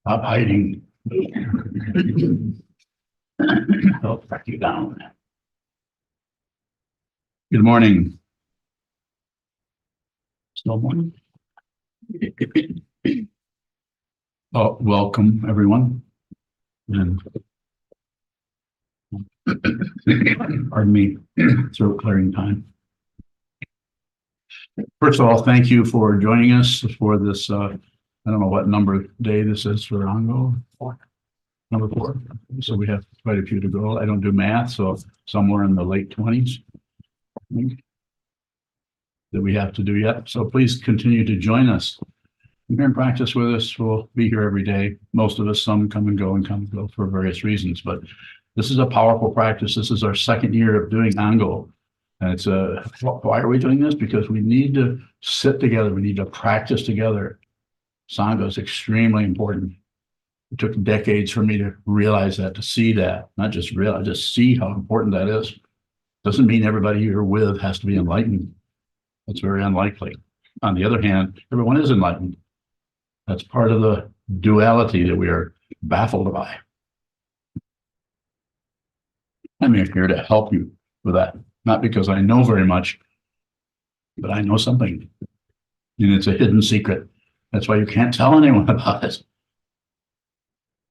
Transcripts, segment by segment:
Stop hiding. I'll track you down. Good morning. Still morning. Oh, welcome, everyone. And pardon me, throat clearing time. First of all, thank you for joining us for this, I don't know what number day this is for Ongo. Number 4. So we have quite a few to go. I don't do math, so somewhere in the late 20s that we have to do yet. So please continue to join us. You're in practice with us. We'll be here every day. Most of us, some come and go for various reasons, but this is a powerful practice. This is our second year of doing Ongo. And it's why are we doing this? Because we need to sit together. We need to practice together. Sangha is extremely important. It took decades for me to realize that, to see that, not just realize, just see how important that is. Doesn't mean everybody you're with has to be enlightened. That's very unlikely. On the other hand, everyone is enlightened. That's part of the duality that we are baffled by. I'm here to help you with that. Not because I know very much, but I know something. And it's a hidden secret. That's why you can't tell anyone about it.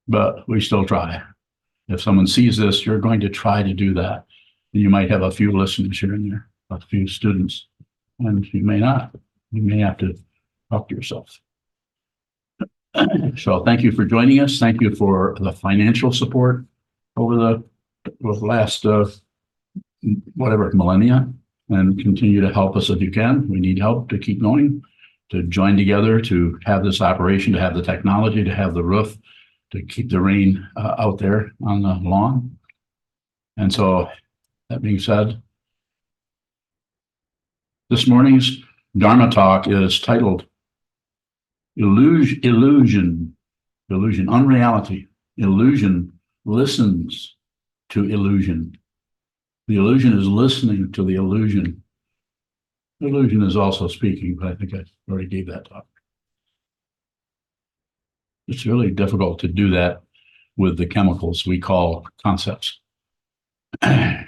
But we still try. If someone sees this, you're going to try to do that. And you might have a few listeners here and there, a few students, and you may not. You may have to talk to yourself. So thank you for joining us. Thank you for the financial support over the last millennia, and continue to help us if you can. We need help to keep going, to join together, to have this operation, to have the technology, to have the roof, to keep the rain out there on the lawn. And so that being said, this morning's Dharma talk is titled Illusion, Unreality. Illusion listens to illusion. The illusion is listening to the illusion. Illusion is also speaking, but I think I already gave that talk. It's really difficult to do that with the chemicals we call concepts. I'm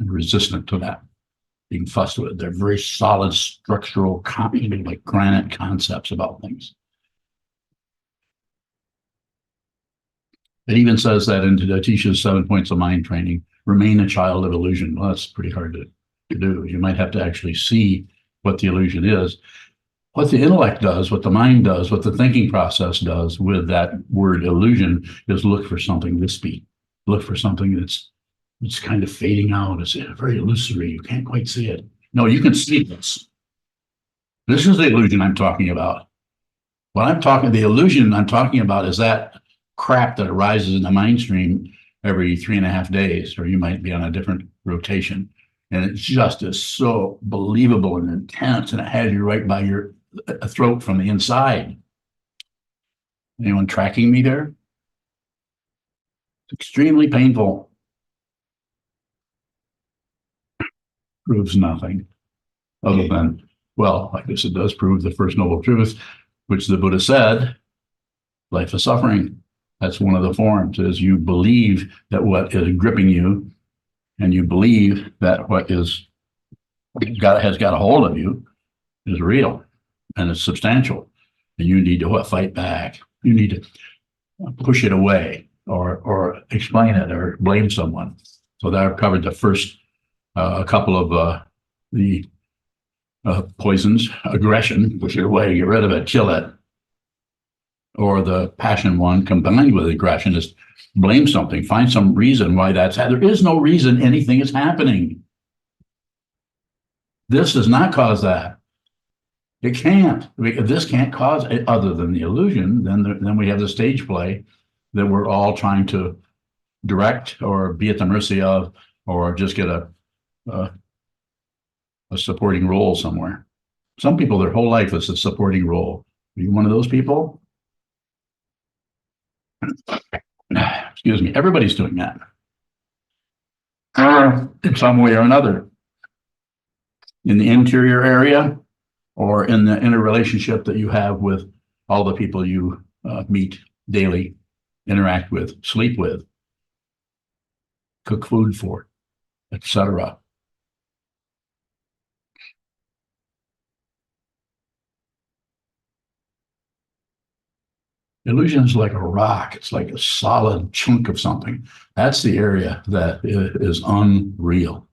resistant to that, being fussed with. They're very solid structural, like granite concepts about things. It even says that in Atisha's 7 Points of Mind training, remain a child of illusion. Well, that's pretty hard to do. You might have to actually see what the illusion is. What the intellect does, what the mind does, what the thinking process does with that word illusion is look for something wispy. Look for something that's kind of fading out. It's very illusory. You can't quite see it. No, you can see this. This is the illusion I'm talking about. What I'm talking, the illusion I'm talking about is that crap that arises in the mind stream every 3.5 days, or you might be on a different rotation. And it just is so believable and intense, and it has you right by your throat from the inside. Anyone tracking me there? It's extremely painful. Proves nothing other than, well, I guess it does prove the first noble truth, which the Buddha said, life is suffering. That's one of the forms, is you believe that what is gripping you, and you believe that what has got a hold of you is real and it's substantial. And you need to fight back. You need to push it away or explain it or blame someone. So that I've covered the first a couple of the poisons: aggression, push it away, get rid of it, kill it. Or the passion one combined with aggression is blame something, find some reason why that's happening. There is no reason anything is happening. This does not cause that. It can't. This can't cause it other than the illusion. Then we have the stage play that we're all trying to direct or be at the mercy of, or just get a supporting role somewhere. Some people, their whole life is a supporting role. Are you one of those people? Excuse me. Everybody's doing that in some way or another, in the interior area or in the interrelationship that you have with all the people you meet daily, interact with, sleep with, cook food for, etc. Illusion is like a rock. It's like a solid chunk of something. That's the area that is unreal.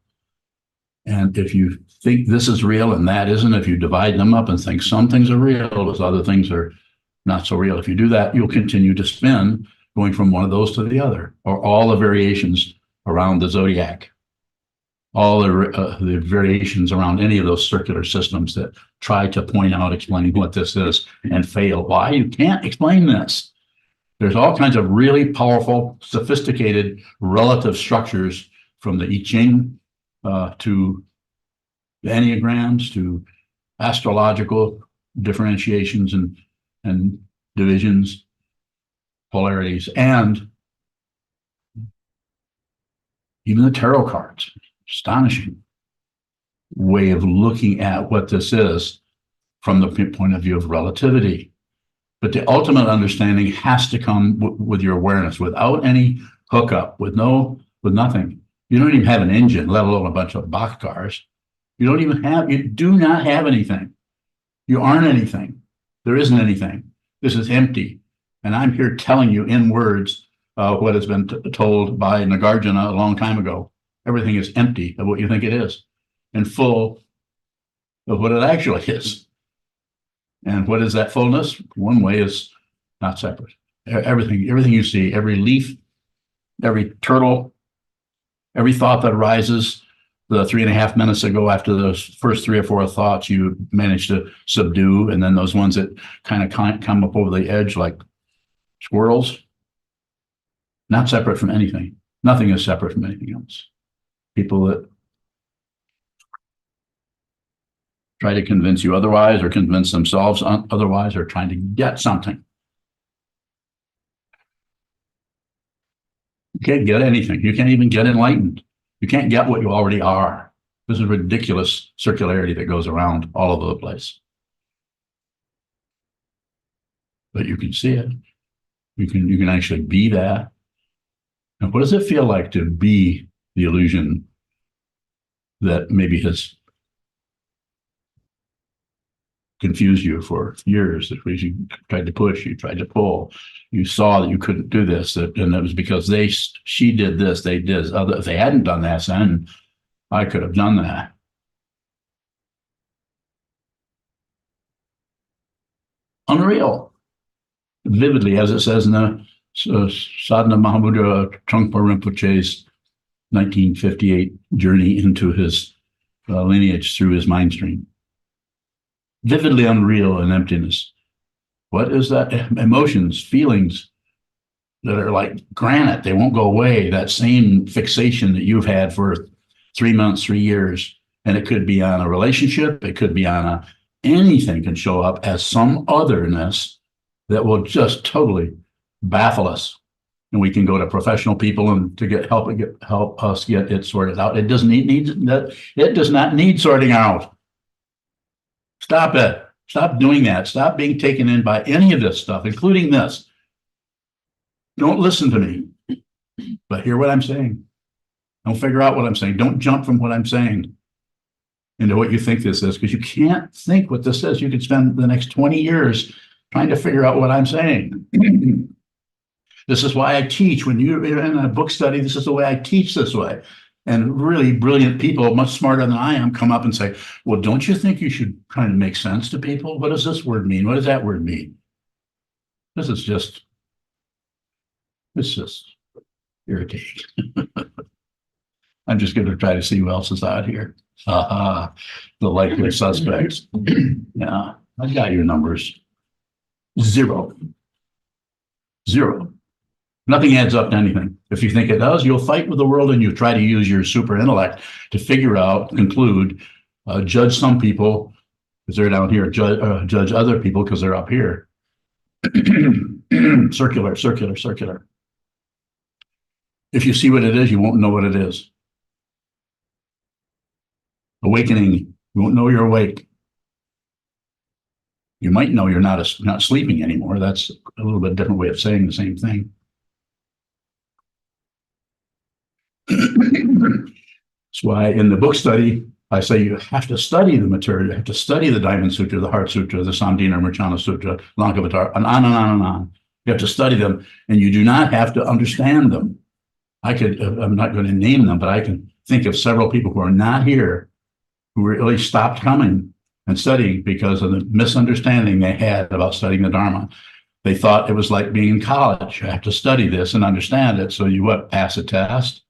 And if you think this is real and that isn't, if you divide them up and think some things are real, as other things are not so real, if you do that, you'll continue to spin, going from one of those to the other, or all the variations around the zodiac, all the variations around any of those circular systems that try to point out, explain what this is and fail. Why? You can't explain this. There's all kinds of really powerful, sophisticated relative structures, from the I Ching to the Enneagrams to astrological differentiations and divisions, polarities, and even the tarot cards. Astonishing way of looking at what this is from the point of view of relativity. But the ultimate understanding has to come with your awareness, without any hookup, with nothing. You don't even have an engine, let alone a bunch of boxcars. You do not have anything. You aren't anything. There isn't anything. This is empty. And I'm here telling you in words what has been told by Nagarjuna a long time ago. Everything is empty of what you think it is, and full of what it actually is. And what is that fullness? One way is not separate. Everything you see, every leaf, every turtle, every thought that arises, the 3.5 minutes ago, after those first 3 or 4 thoughts you manage to subdue, and then those ones that kind of come up over the edge like squirrels, not separate from anything. Nothing is separate from anything else. People that try to convince you otherwise, or convince themselves otherwise, or trying to get something. You can't get anything. You can't even get enlightened. You can't get what you already are. This is ridiculous circularity that goes around all over the place. But you can see it. You can actually be that. And what does it feel like to be the illusion that maybe has confused you for years? That you tried to push, you tried to pull, you saw that you couldn't do this, and it was because she did this, they did this. If they hadn't done that, then I could have done that. Unreal. Vividly, as it says in the Sadhana Mahamudra Trungpa Rinpoche's 1958 journey into his lineage through his mind stream. Vividly unreal in emptiness. What is that? Emotions, feelings that are like granite. They won't go away. That same fixation that you've had for 3 months, 3 years. And it could be on a relationship. It could be on anything can show up as some otherness that will just totally baffle us. And we can go to professional people and to help us get it sorted out. It doesn't need that. It does not need sorting out. Stop it. Stop doing that. Stop being taken in by any of this stuff, including this. Don't listen to me, but hear what I'm saying. Don't figure out what I'm saying. Don't jump from what I'm saying into what you think this is, because you can't think what this is. You could spend the next 20 years trying to figure out what I'm saying. This is why I teach. When you're in a book study, this is the way I teach this way. And really brilliant people, much smarter than I am, come up and say, well, don't you think you should kind of make sense to people? What does this word mean? What does that word mean? This is just, it's just irritating. I'm just going to try to see who else is out here. The likely suspects. Yeah, I got your numbers. 0. 0. Nothing adds up to anything. If you think it does, you'll fight with the world and you try to use your super intellect to figure out, conclude, judge some people because they're down here, judge other people because they're up here. Circular, circular, circular. If you see what it is, you won't know what it is. Awakening, you won't know you're awake. You might know you're not sleeping anymore. That's a little bit different way of saying the same thing. That's why in the book study, I say you have to study the material. You have to study the Diamond Sutra, the Heart Sutra, the Samdina Murchana Sutra, Lankavatara, and on and on and on. You have to study them, and you do not have to understand them. I'm not going to name them, but I can think of several people who are not here who really stopped coming and studying because of the misunderstanding they had about studying the Dharma. They thought it was like being in college. You have to study this and understand it. So you pass a test.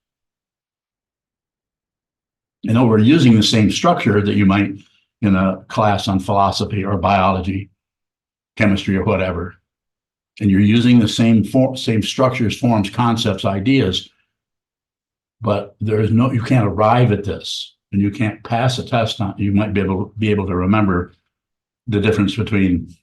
We're using the same structure that you might in a class on philosophy or biology, chemistry or whatever. And you're using the same structures, forms, concepts, ideas, but you can't arrive at this. And you can't pass a test on. You might be able to remember the difference between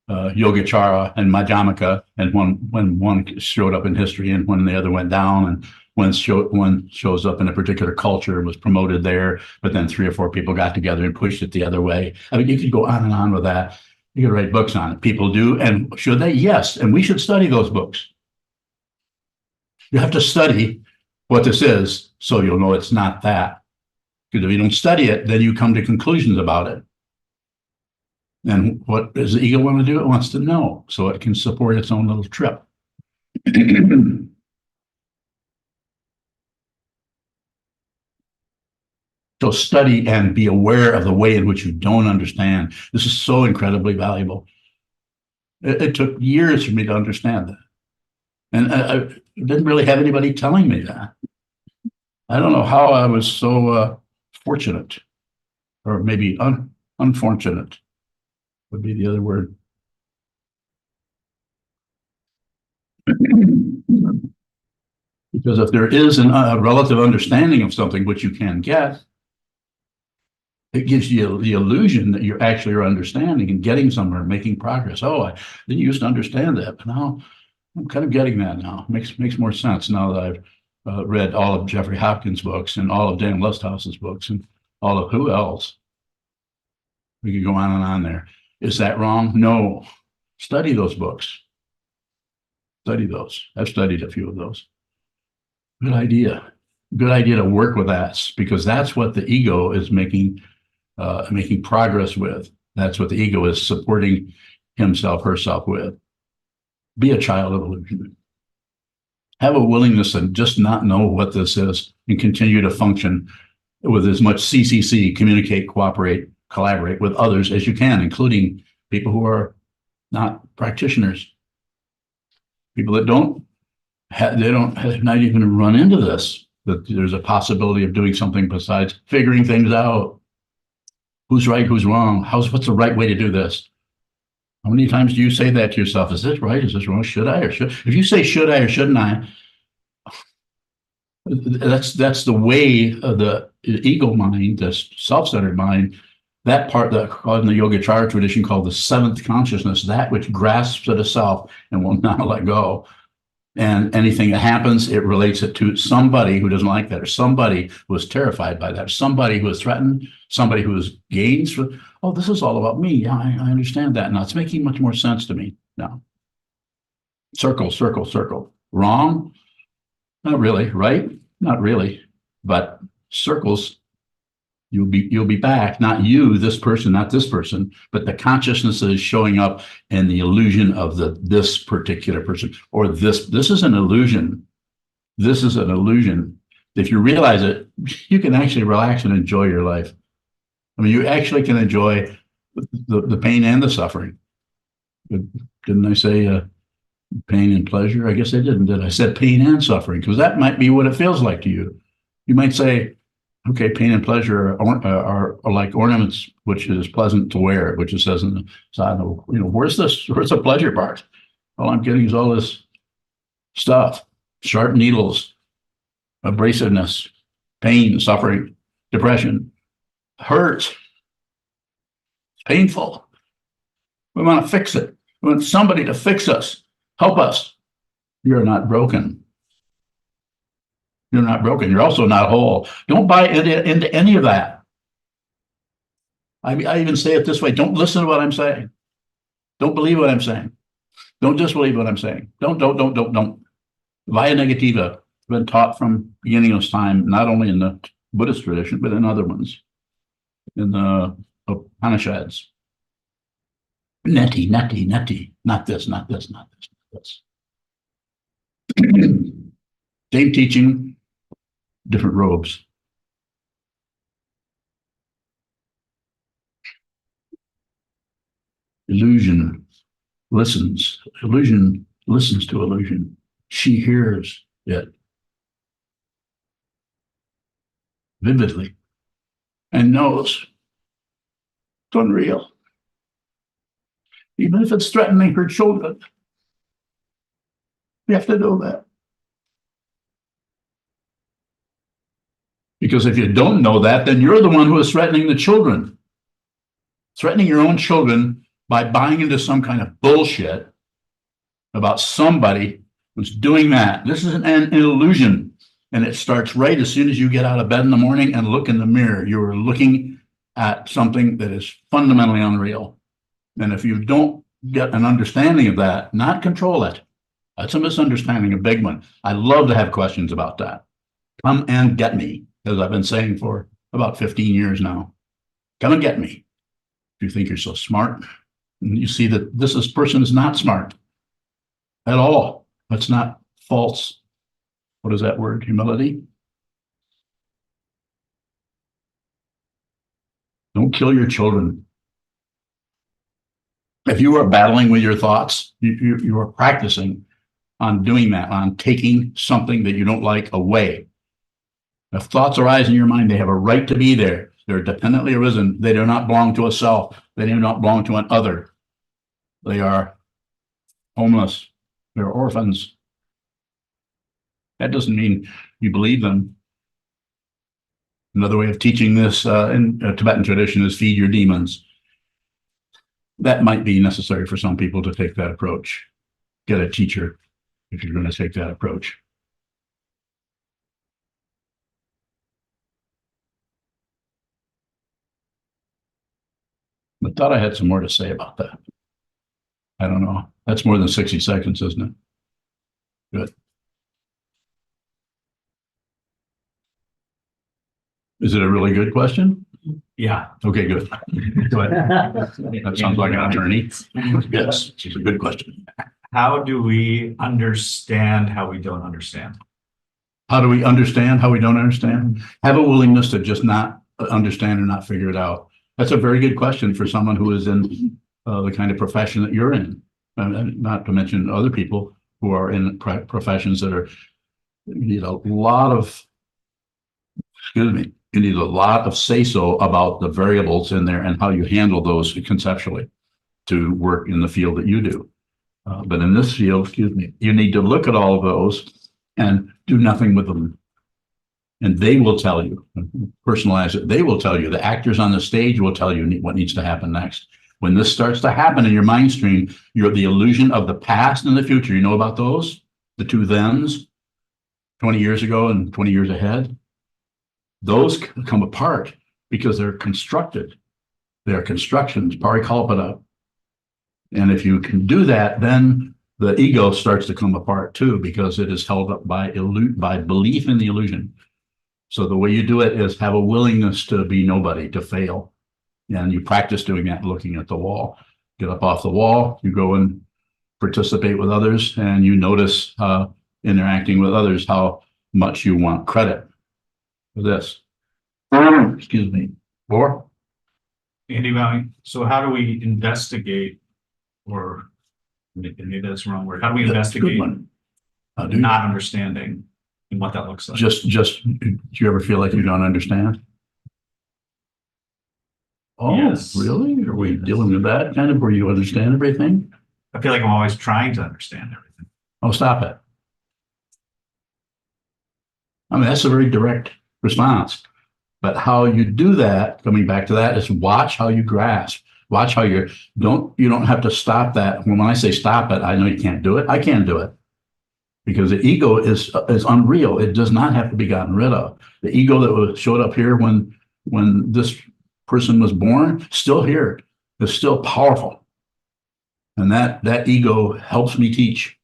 Yogacara and Madhyamaka, and when one showed up in history and when the other went down, and when one shows up in a particular culture and was promoted there, but then 3 or 4 people got together and pushed it the other way. I mean, you could go on and on with that. You could write books on it. People do, and should they? Yes, and we should study those books. You have to study what this is so you'll know it's not that. Because if you don't study it, then you come to conclusions about it. And what does the ego want to do? It wants to know so it can support its own little trip. So study and be aware of the way in which you don't understand. This is so incredibly valuable. It took years for me to understand that. And I didn't really have anybody telling me that. I don't know how I was so fortunate, or maybe unfortunate would be the other word. Because if there is a relative understanding of something, which you can get, it gives you the illusion that you actually are understanding and getting somewhere, making progress. Oh, I didn't used to understand that, but now I'm kind of getting that now. Makes more sense now that I've read all of Jeffrey Hopkins' books and all of Dan Lusthouse's books and all of who else. We could go on and on there. Is that wrong? No. Study those books. Study those. I've studied a few of those. Good idea. Good idea to work with that, because that's what the ego is making progress with. That's what the ego is supporting himself, herself with. Be a child of illusion. Have a willingness to just not know what this is and continue to function with as much CCC, communicate, cooperate, collaborate with others as you can, including people who are not practitioners. People that have not even run into this, that there's a possibility of doing something besides figuring things out. Who's right, who's wrong? What's the right way to do this? How many times do you say that to yourself? Is this right? Is this wrong? Should I or should? If you say should I or shouldn't I, that's the way of the ego mind, the self-centered mind. That part that in the Yogacara tradition called the seventh consciousness, that which grasps at a self and will not let go. And anything that happens, it relates it to somebody who doesn't like that, or somebody who is terrified by that, or somebody who is threatened, somebody who is gains. Oh, this is all about me. Yeah, I understand that now. It's making much more sense to me now. Circle, circle, circle. Wrong? Not really. Right? Not really. But circles, you'll be back. Not you, this person, not this person, but the consciousness that is showing up in the illusion of this particular person, or this is an illusion. This is an illusion. If you realize it, you can actually relax and enjoy your life. I mean, you actually can enjoy the pain and the suffering. Didn't I say pain and pleasure? I guess I didn't, did I? Said pain and suffering, because that might be what it feels like to you. You might say, okay, pain and pleasure are like ornaments, which is pleasant to wear, which it says in the side. Where's the pleasure part? All I'm getting is all this stuff, sharp needles, abrasiveness, pain, suffering, depression, hurt, painful. We want to fix it. We want somebody to fix us, help us. You're not broken. You're not broken. You're also not whole. Don't buy into any of that. I even say it this way. Don't listen to what I'm saying. Don't believe what I'm saying. Don't disbelieve what I'm saying. Don't. Via negativa, been taught from beginning of time, not only in the Buddhist tradition, but in other ones, in the Upanishads. Neti, neti, neti. Not this, not this, not this, not this. Same teaching, different robes. Illusion listens. Illusion listens to illusion. She hears it vividly and knows it's unreal. Even if it's threatening her children, you have to know that. Because if you don't know that, then you're the one who is threatening the children. Threatening your own children by buying into some kind of bullshit about somebody who's doing that. This is an illusion. And it starts right as soon as you get out of bed in the morning and look in the mirror. You're looking at something that is fundamentally unreal. And if you don't get an understanding of that, not control it, that's a misunderstanding, a big one. I love to have questions about that. Come and get me, as I've been saying for about 15 years now. Come and get me. If you think you're so smart, and you see that this person is not smart at all. That's not false. What is that word? Humility? Don't kill your children. If you are battling with your thoughts, you are practicing on doing that, on taking something that you don't like away. If thoughts arise in your mind, they have a right to be there. They're dependently arisen. They do not belong to a self. They do not belong to an other. They are homeless. They're orphans. That doesn't mean you believe them. Another way of teaching this in Tibetan tradition is feed your demons. That might be necessary for some people to take that approach. Get a teacher if you're going to take that approach. I thought I had some more to say about that. I don't know. That's more than 60 seconds, isn't it? Good. Is it a really good question? Yeah. Okay, good. Go ahead. That sounds like an attorney. Yes, it's a good question. How do we understand how we don't understand? How do we understand how we don't understand? Have a willingness to just not understand or not figure it out. That's a very good question for someone who is in the kind of profession that you're in, not to mention other people who are in professions that are, you need a lot of, excuse me, you need a lot of say-so about the variables in there and how you handle those conceptually. to work in the field that you do. But in this field, excuse me, you need to look at all of those and do nothing with them. And they will tell you, personalize it. They will tell you, the actors on the stage will tell you what needs to happen next. When this starts to happen in your mind stream, you're the illusion of the past and the future. You know about those? The two thens, 20 years ago and 20 years ahead. Those come apart because they're constructed. They're constructions, parikalpada. And if you can do that, then the ego starts to come apart too, because it is held up by belief in the illusion. So the way you do it is have a willingness to be nobody, to fail. And you practice doing that, looking at the wall. Get up off the wall, you go and participate with others, and you notice interacting with others how much you want credit for this. Excuse me. Or Andy Valley, so how do we investigate, or maybe that's the wrong word, how do we investigate not understanding and what that looks like? do you ever feel like you don't understand? Oh, Yes. Really? Are we dealing with that kind of where you understand everything? I feel like I'm always trying to understand everything. Oh, stop it. I mean, that's a very direct response. But how you do that, coming back to that, is watch how you grasp. Watch how you don't have to stop that. When I say stop it, I know you can't do it. I can't do it. Because the ego is unreal. It does not have to be gotten rid of. The ego that showed up here when this person was born, still here, is still powerful. And that ego helps me teach,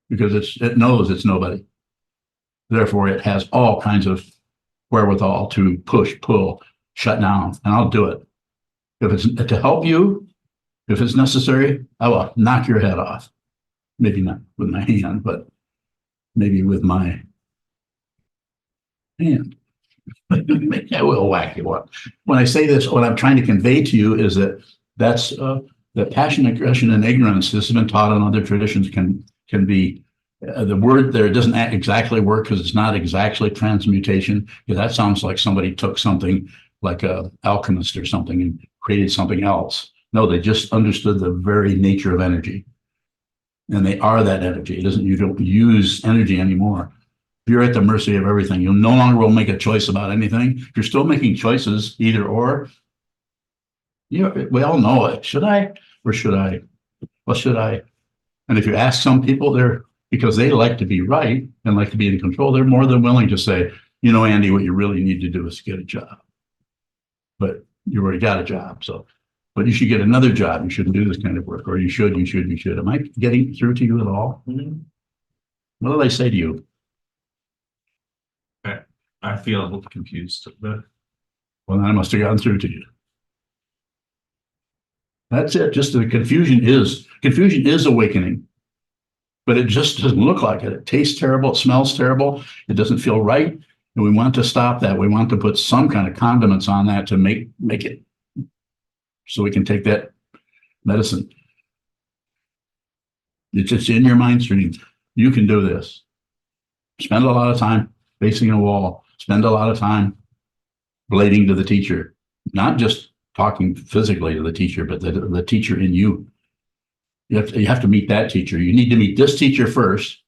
because it knows it's nobody. Therefore, it has all kinds of wherewithal to push, pull, shut down, and I'll do it. If it's to help you, if it's necessary, I will knock your head off. Maybe not with my hand, but maybe with my hand. I will whack you up. When I say this, what I'm trying to convey to you is that's that passion, aggression, and ignorance. This has been taught in other traditions. Can be the word there doesn't exactly work because it's not exactly transmutation. Because that sounds like somebody took something like a alchemist or something and created something else. No, they just understood the very nature of energy, and they are that energy. You don't use energy anymore. You're at the mercy of everything. You no longer will make a choice about anything. You're still making choices, either or. We all know it. Should I or should I? What should I? And if you ask some people, because they like to be right and like to be in control, they're more than willing to say, Andy, what you really need to do is get a job. But you already got a job, but you should get another job. You shouldn't do this kind of work, or you should. Am I getting through to you at all? Mm-hmm. What do they say to you? I feel a little confused, but well, I must have gotten through to you. That's it. Just the confusion is awakening, but it just doesn't look like it. It tastes terrible. It smells terrible. It doesn't feel right. And we want to stop that. We want to put some kind of condiments on that to make it so we can take that medicine. It's just in your mind stream. You can do this. Spend a lot of time facing a wall. Spend a lot of time blading to the teacher, not just talking physically to the teacher, but the teacher in you. You have to meet that teacher. You need to meet this teacher first,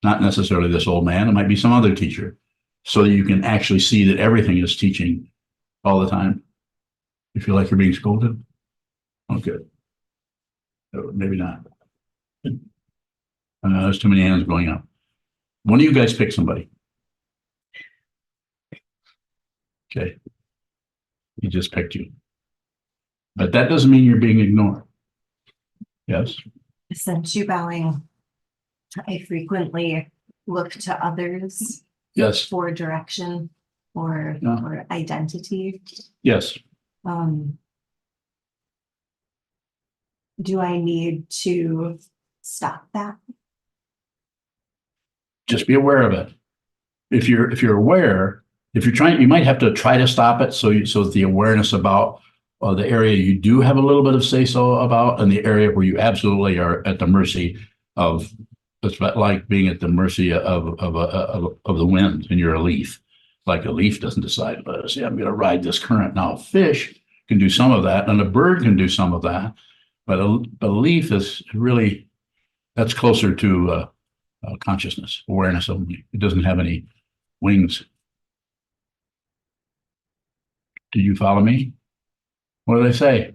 not necessarily this old man. It might be some other teacher, so that you can actually see that everything is teaching all the time. You feel like you're being scolded? Oh, good. Maybe not. There's too many hands going up. One of you guys pick somebody. Okay. He just picked you. But that doesn't mean you're being ignored. Yes? Since you bowing, I frequently look to others Yes. for direction or identity. Yes. Do I need to stop that? Just be aware of it. If you're aware, if you're trying, you might have to try to stop it. So that the awareness about the area you do have a little bit of say-so about, and the area where you absolutely are at the mercy of, it's like being at the mercy of the wind, and you're a leaf. Like a leaf doesn't decide, I'm going to ride this current. Now, fish can do some of that, and a bird can do some of that. But a leaf is really, that's closer to consciousness, awareness only. It doesn't have any wings. Do you follow me? What do they say?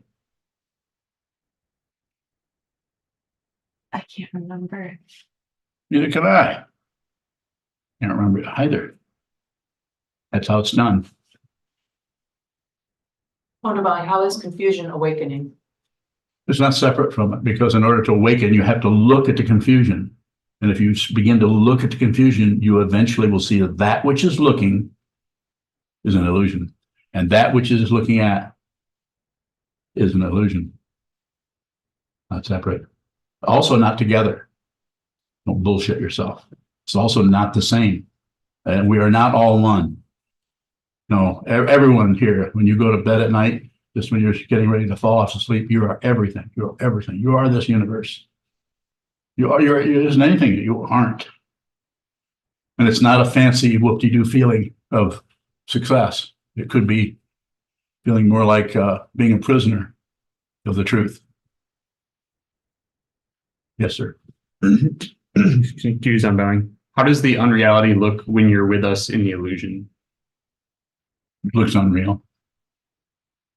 I can't remember. Neither can I. Can't remember it either. That's how it's done. What about how is confusion awakening? It's not separate from it, because in order to awaken, you have to look at the confusion. And if you begin to look at the confusion, you eventually will see that that which is looking is an illusion. And that which is looking at is an illusion. Not separate. Also not together. Don't bullshit yourself. It's also not the same. And we are not all one. No, everyone here, when you go to bed at night, just when you're getting ready to fall off to sleep, you are everything. You are everything. You are this universe. There isn't anything that you aren't. And it's not a fancy whoop-de-doo feeling of success. It could be feeling more like being a prisoner of the truth. Yes, sir. Confused, I'm bowing. How does the unreality look when you're with us in the illusion? It looks unreal.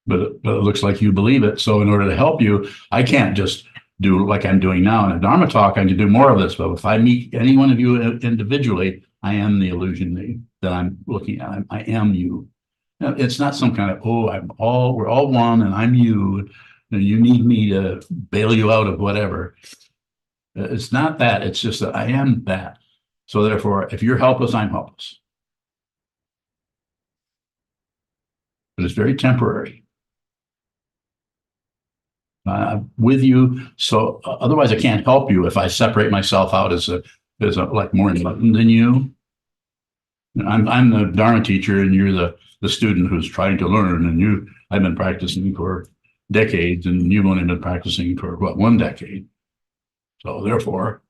But it looks like you believe it. So in order to help you, I can't just do like I'm doing now in a Dharma talk. I can do more of this. But if I meet any one of you individually, I am the illusion that I'm looking at. I am you. Now, it's not some kind of, we're all one and I'm you. And you need me to bail you out of whatever. It's not that. It's just that I am that. So therefore, if you're helpless, I'm helpless. But it's very temporary. With you, so otherwise I can't help you if I separate myself out as like more enlightened than you. I'm the Dharma teacher and you're the student who's trying to learn, and I've been practicing for decades and you've only been practicing for what, 1 decade. So therefore,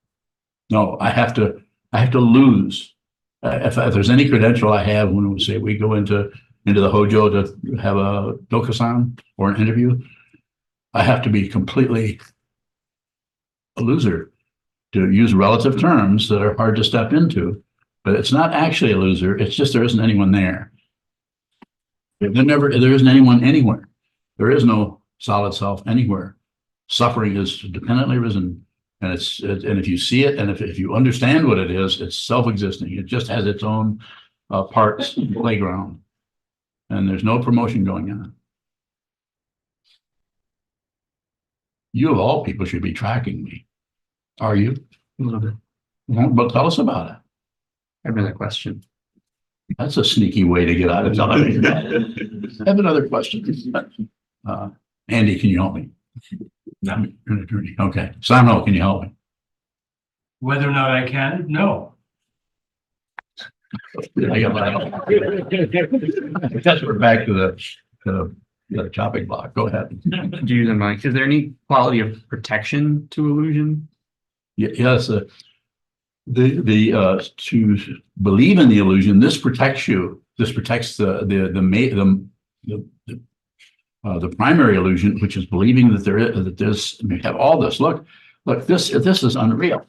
no, I have to lose. If there's any credential I have when we say we go into the Hojo to have a Dokusan or an interview, I have to be completely a loser, to use relative terms that are hard to step into. But it's not actually a loser. It's just there isn't anyone there. There isn't anyone anywhere. There is no solid self anywhere. Suffering is dependently risen. And and if you see it, and if you understand what it is, it's self-existing. It just has its own parts playground. And there's no promotion going on. You of all people should be tracking me. Are you? A little bit. But tell us about it. I have another question. That's a sneaky way to get out of telling me. I have another question. Andy, can you help me? No. You're an attorney. Okay. Samuel, can you help me? Whether or not I can, no. I guess we're back to the chopping block. Go ahead. Confused, I'm bowing. Is there any quality of protection to illusion? Yes. To believe in the illusion, this protects you. This protects the primary illusion, which is believing that we have all this. Look, this is unreal.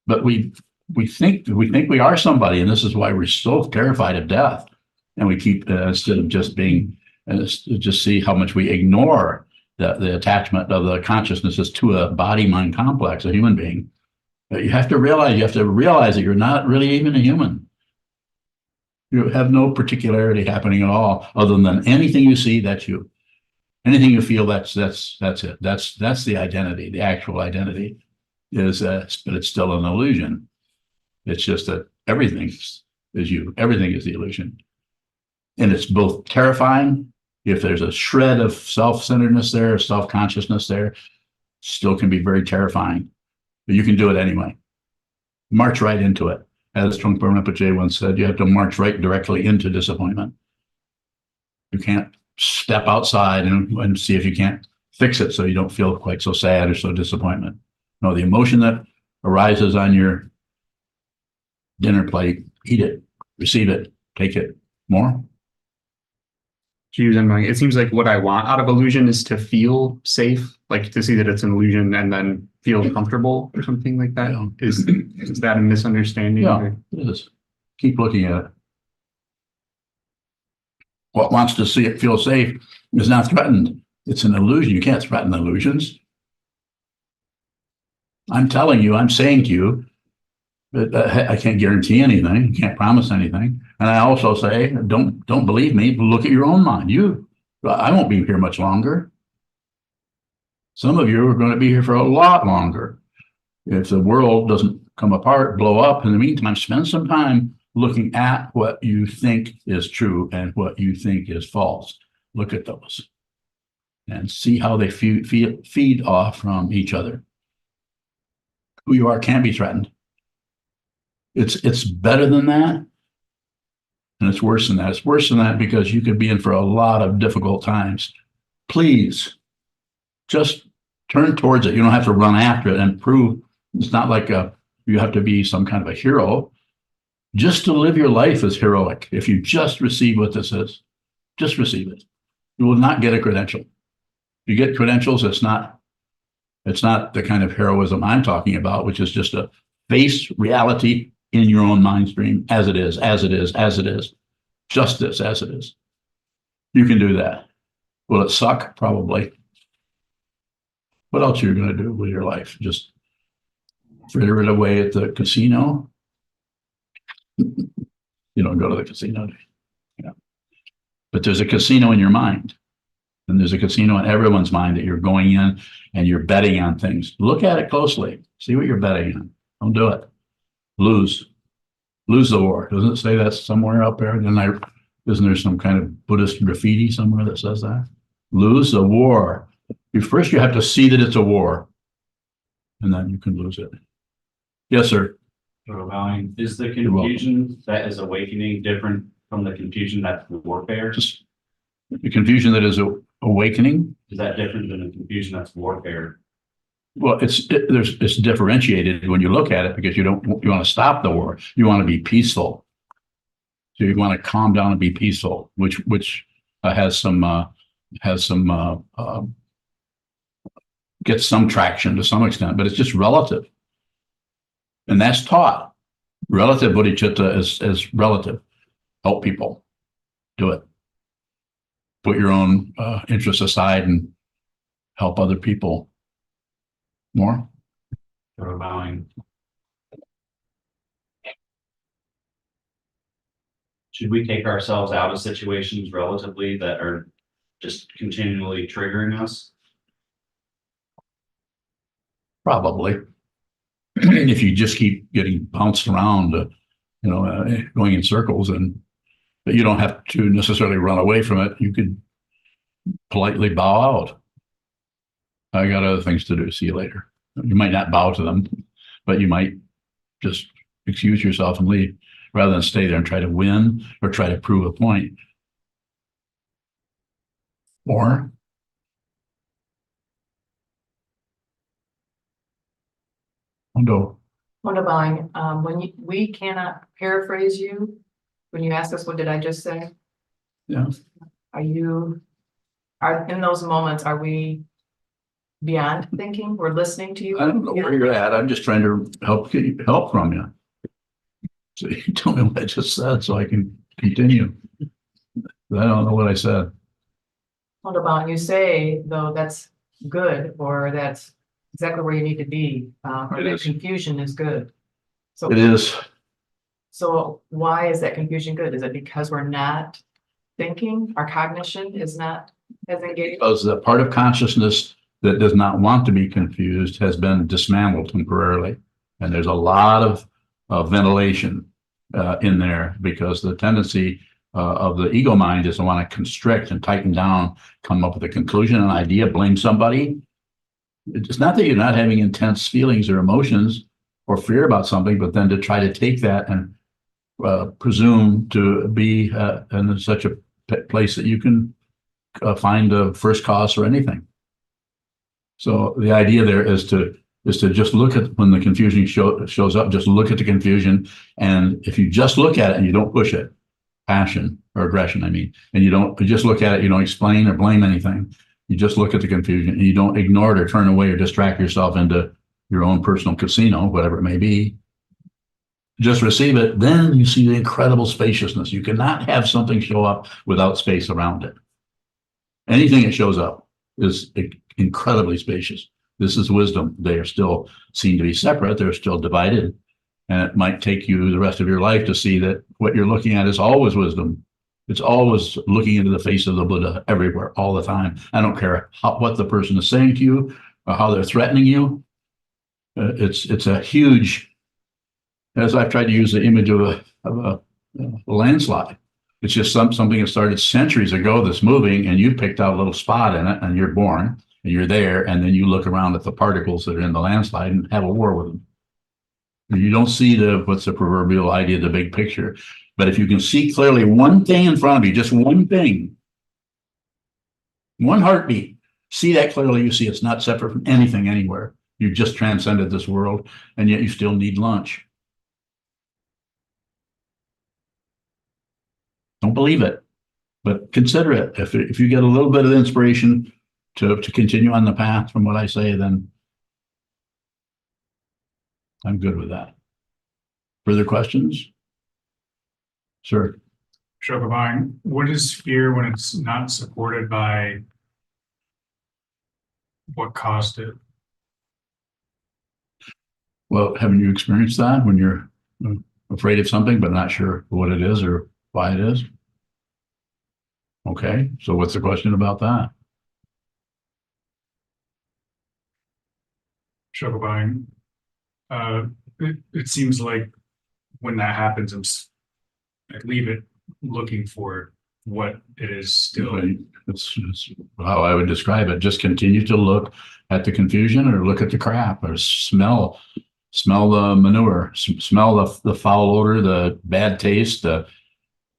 But we think we are somebody, and this is why we're so terrified of death. And we keep instead of just being just see how much we ignore the attachment of the consciousnesses to a body-mind complex, a human being. You have to realize that you're not really even a human. You have no particularity happening at all, other than anything you see, that's you. Anything you feel, that's it. That's the identity. The actual identity is, but it's still an illusion. It's just that everything is you. Everything is the illusion, and it's both terrifying. If there's a shred of self-centeredness there, self-consciousness there, still can be very terrifying. But you can do it anyway. March right into it. As Trungpa Rinpoche once said, you have to march right directly into disappointment. You can't step outside and see if you can't fix it so you don't feel quite so sad or so disappointment. No, the emotion that arises on your dinner plate, eat it, receive it, take it. More? to use unbowing, it seems like what I want out of illusion is to feel safe, like to see that it's an illusion and then feel comfortable or something like that. Yeah. Is that a misunderstanding? Yeah, or- it is. Keep looking at it. What wants to see it feel safe is not threatened. It's an illusion. You can't threaten illusions. I'm telling you, I'm saying to you, but I can't guarantee anything, can't promise anything. And I also say, don't believe me, look at your own mind. I won't be here much longer. Some of you are going to be here for a lot longer. If the world doesn't come apart, blow up, in the meantime, spend some time looking at what you think is true and what you think is false. Look at those and see how they feed off from each other. Who you are can't be threatened. It's better than that, and it's worse than that. It's worse than that because you could be in for a lot of difficult times. Please, just turn towards it. You don't have to run after it and prove. It's not like you have to be some kind of a hero. Just to live your life is heroic. If you just receive what this is, just receive it. You will not get a credential. If you get credentials, it's not the kind of heroism I'm talking about, which is just a face reality in your own mind stream as it is, as it is, as it is. Justice as it is. You can do that. Will it suck? Probably. What else are you going to do with your life? Just fritter it away at the casino? You don't go to the casino. Yeah. But there's a casino in your mind. And there's a casino in everyone's mind that you're going in and you're betting on things. Look at it closely. See what you're betting on. Don't do it. Lose the war. Doesn't it say that somewhere up there? Isn't there some kind of Buddhist graffiti somewhere that says that? Lose the war. First, you have to see that it's a war, and then you can lose it. Yes, sir. Is the You're welcome. confusion that is awakening different from the confusion that's warfare? Just the confusion that is awakening. Is that different than the confusion that's warfare? Well, it's differentiated when you look at it because you want to stop the war. You want to be peaceful. So you want to calm down and be peaceful, which gets some traction to some extent, but it's just relative. And that's taught. Relative bodhicitta is relative. Help people. Do it. Put your own interests aside and help other people. More? Or allowing? Should we take ourselves out of situations relatively that are just continually triggering us? Probably. If you just keep getting bounced around, going in circles, but you don't have to necessarily run away from it. You could politely bow out. I got other things to do. See you later. You might not bow to them, but you might just excuse yourself and leave rather than stay there and try to win or try to prove a point. Or Wonderbowing, we cannot paraphrase you, when you ask us, what did I just say? Yeah. Are in those moments, are we beyond thinking? We're listening to you? I don't know where you're at. I'm just trying to get help from you. So you tell me what I just said so I can continue. I don't know what I said. Wonderbowing, you say, though, that's good, or that's exactly where you need to be, or It that is. confusion is good. So, It is. so why is that confusion good? Is it because we're not thinking? Our cognition is not as engaged? Because the part of consciousness that does not want to be confused has been dismantled temporarily. And there's a lot of ventilation in there because the tendency of the ego mind is to want to constrict and tighten down, come up with a conclusion, an idea, blame somebody. It's not that you're not having intense feelings or emotions or fear about something, but then to try to take that and presume to be in such a place that you can find a first cause for anything. So the idea there is to just look at when the confusion shows up, just look at the confusion. And if you just look at it and you don't push it, passion or aggression, I mean, and you don't just look at it, you don't explain or blame anything. You just look at the confusion and you don't ignore it or turn away or distract yourself into your own personal casino, whatever it may be. Just receive it. Then you see the incredible spaciousness. You cannot have something show up without space around it. Anything that shows up is incredibly spacious. This is wisdom. They are still seen to be separate. They're still divided. And it might take you the rest of your life to see that what you're looking at is always wisdom. It's always looking into the face of the Buddha everywhere, all the time. I don't care what the person is saying to you or how they're threatening you. It's a huge, as I've tried to use the image of a landslide. It's just something that started centuries ago that's moving, and you picked out a little spot in it, and you're born, and you're there, and then you look around at the particles that are in the landslide and have a war with them. And you don't see what's the proverbial idea, the big picture. But if you can see clearly one thing in front of you, just one thing, one heartbeat, see that clearly, you see it's not separate from anything anywhere. You've just transcended this world, and yet you still need lunch. Don't believe it, but consider it. If you get a little bit of inspiration to continue on the path from what I say, then I'm good with that. Further questions? Sir. Shokabang, what is fear when it's not supported by what caused it? Well, haven't you experienced that when you're afraid of something but not sure what it is or why it is? Okay, so what's the question about that? Shokabang, it seems like when that happens, I leave it looking for what it is still. It's how I would describe it. Just continue to look at the confusion or look at the crap or smell the manure, smell the foul odor, the bad taste,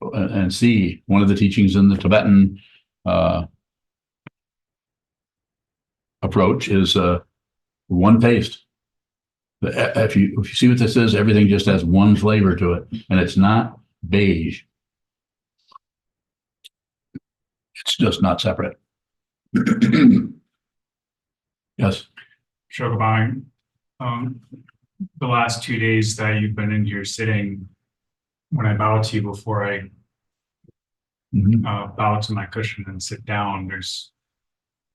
and see. One of the teachings in the Tibetan approach is one taste. If you see what this is, everything just has one flavor to it, and it's not beige. It's just not separate. Yes. Shokabang, the last 2 days that you've been in here sitting, when I bow to you before I bow to my cushion and sit down, there's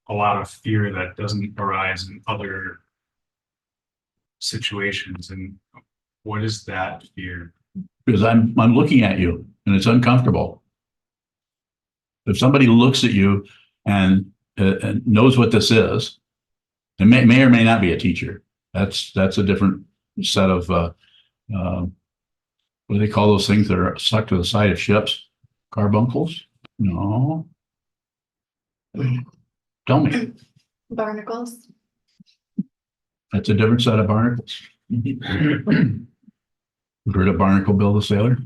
a lot of fear that doesn't arise in other situations. And what is that fear? Because I'm looking at you and it's uncomfortable. If somebody looks at you and knows what this is, it may or may not be a teacher. That's a different set of what do they call those things that are stuck to the side of ships? Carbuncles? No. Tell me. Barnacles. That's a different set of barnacles. You've heard of Barnacle Bill the Sailor?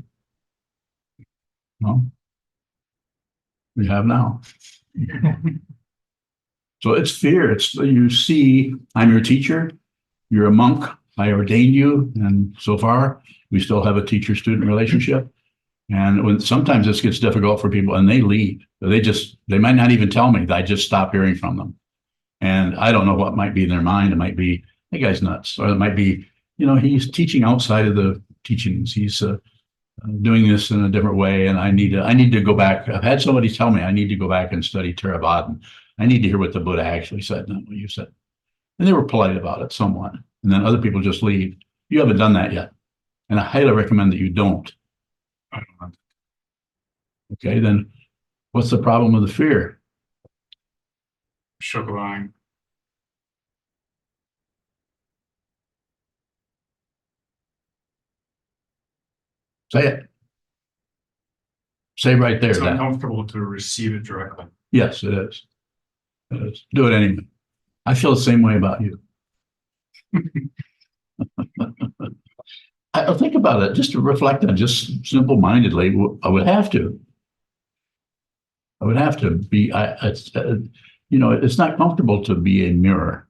No? We have now. So it's fear. It's you see, I'm your teacher. You're a monk. I ordained you, and so far we still have a teacher-student relationship. And when sometimes this gets difficult for people, and they leave, they might not even tell me. I just stop hearing from them, and I don't know what might be in their mind. It might be that guy's nuts, or it might be, he's teaching outside of the teachings. He's doing this in a different way, and I need to go back. I've had somebody tell me I need to go back and study Theravada. I need to hear what the Buddha actually said, not what you said. And they were polite about it somewhat. And then other people just leave. You haven't done that yet. And I highly recommend that you don't. I don't know. Okay, then what's the problem with the fear? Shokabang, Say it. Say right there. it's That. uncomfortable to receive it directly. Yes, it is. It is. Do it anyway. I feel the same way about you. I think about it, just to reflect on, just simple-mindedly. I would have to. I would have to be. It's not comfortable to be a mirror,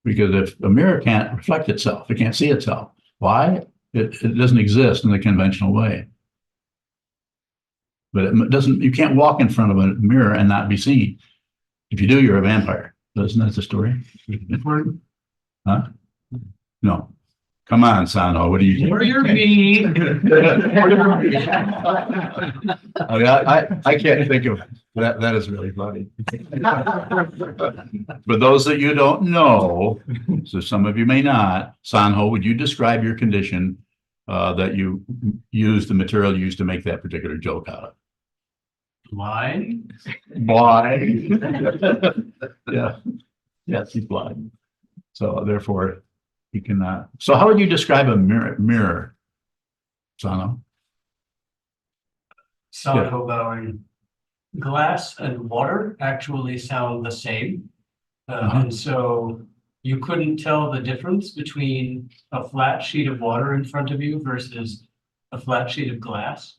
because if a mirror can't reflect itself, it can't see itself. Why? It doesn't exist in the conventional way. But it doesn't, you can't walk in front of a mirror and not be seen. If you do, you're a vampire. Isn't that the story? Huh? No. Come on, Sano, what do you? Warrior bee. I can't think of that. That is really funny. For those that you don't know, so some of you may not, Sanho, would you describe your condition that you use the material used to make that particular joke out of? Blind. Blind. Yeah. Yes, he's blind. So therefore, he cannot. So how would you describe a mirror, Sano? Sanho bowing. Glass and water actually sound the same. And so you couldn't tell the difference between a flat sheet of water in front of you versus a flat sheet of glass.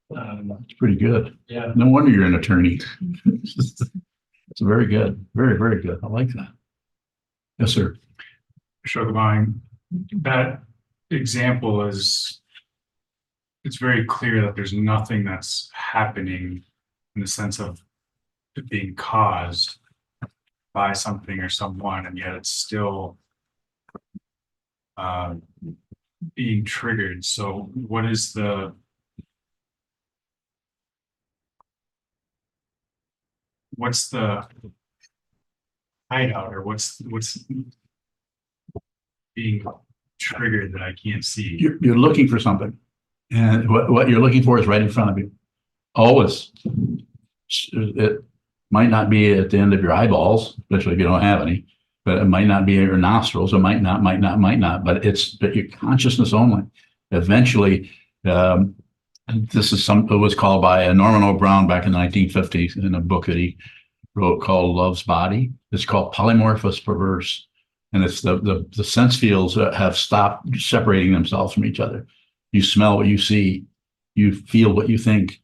It's pretty good. Yeah. No wonder you're an attorney. It's very good. Very, very good. I like that. Yes, sir. Shogabine, that example is, it's very clear that there's nothing that's happening in the sense of it being caused by something or someone, and yet it's still being triggered. So what is what's the hideout, or what's being triggered that I can't see? You're looking for something. And what you're looking for is right in front of you. Always. It might not be at the end of your eyeballs, especially if you don't have any, but it might not be at your nostrils. It might not, but it's your consciousness only. Eventually, this is it was called by Norman O. Brown back in the 1950s in a book that he wrote called Love's Body. It's called Polymorphous Perverse. And it's the sense fields that have stopped separating themselves from each other. You smell what you see, you feel what you think.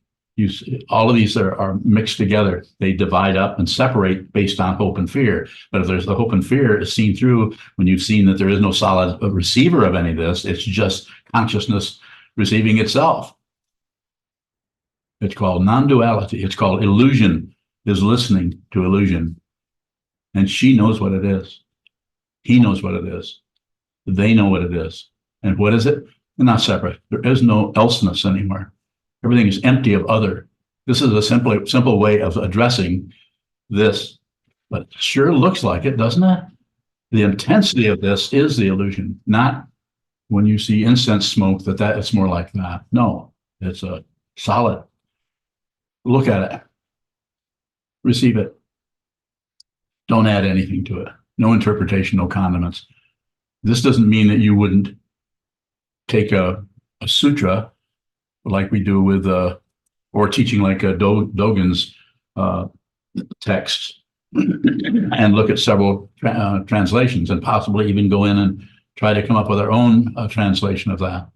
All of these are mixed together. They divide up and separate based on hope and fear. But if there's the hope and fear is seen through when you've seen that there is no solid receiver of any of this, it's just consciousness receiving itself. It's called non-duality. It's called illusion is listening to illusion. And she knows what it is. He knows what it is. They know what it is. And what is it? They're not separate. There is no elseness anymore. Everything is empty of other. This is a simple way of addressing this, but it sure looks like it, doesn't it? The intensity of this is the illusion, not when you see incense smoke that it's more like that. No, it's a solid. Look at it. Receive it. Don't add anything to it. No interpretation, no condiments. This doesn't mean that you wouldn't take a sutra like we do with, or teaching like a Dogen's text and look at several translations and possibly even go in and try to come up with our own translation of that,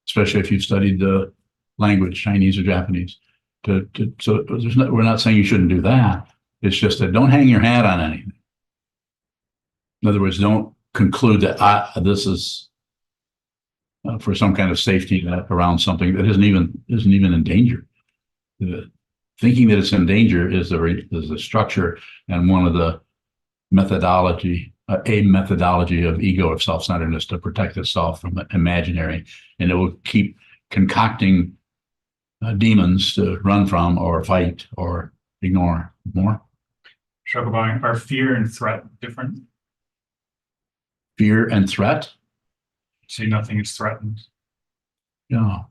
especially if you've studied the language, Chinese or Japanese. So we're not saying you shouldn't do that. It's just that don't hang your hat on anything. In other words, don't conclude that this is for some kind of safety net around something that isn't even in danger. Thinking that it's in danger is the structure and one of the methodology of ego, of self-centeredness to protect itself from the imaginary, and it will keep concocting demons to run from or fight or ignore. More? Shogabine, are fear and threat different? Fear and threat? See, nothing is threatened. Yeah.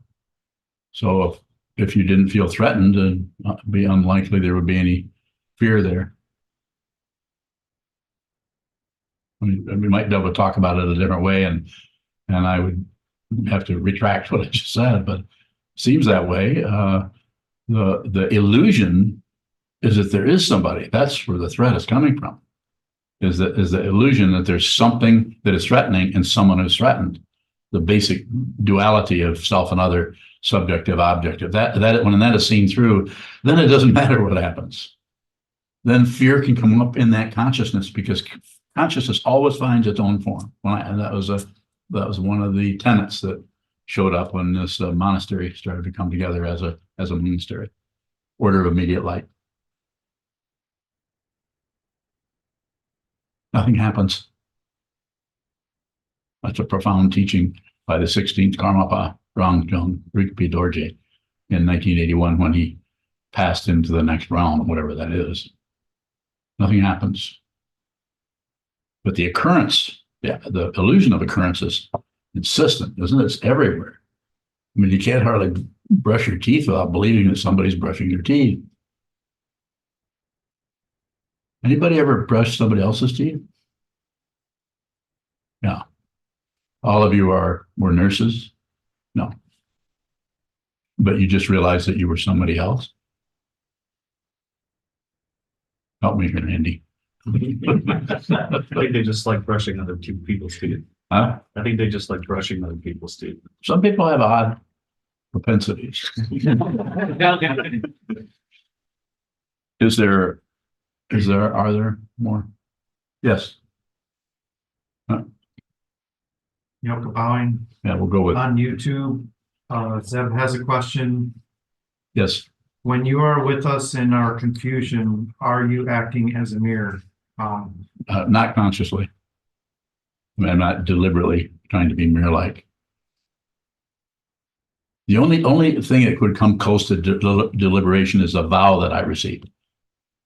So if you didn't feel threatened, then it'd be unlikely there would be any fear there. I mean, we might be able to talk about it a different way, and I would have to retract what I just said, but it seems that way. The illusion is that there is somebody. That's where the threat is coming from. Is the illusion that there's something that is threatening and someone who's threatened. The basic duality of self and other, subjective, objective. That when that is seen through, then it doesn't matter what happens. Then fear can come up in that consciousnness because consciousness always finds its own form. And that was one of the tenets that showed up when this monastery started to come together as a monastery. order of immediate light. Nothing happens. That's a profound teaching by the 16th Karmapa Rangjung Rigpa Dorje in 1981 when he passed into the next realm, whatever that is. Nothing happens. But the occurrence, the illusion of occurrence is insistent, isn't it? It's everywhere. I mean, you can't hardly brush your teeth without believing that somebody's brushing your teeth. Anybody ever brush somebody else's teeth? Yeah. All of you were nurses? No. But you just realized that you were somebody else? Help me here, Andy. I think they just like brushing other people's teeth. Huh? I think they just like brushing other people's teeth. Some people have odd propensities. Are there more? Yes. Yoko Bowing Yeah, we'll go with, on YouTube. Zeb has a question. yes. When you are with us in our confusion, are you acting as a mirror? Not consciously. I mean, I'm not deliberately trying to be mirror-like. The only thing that could come close to deliberation is a vow that I received,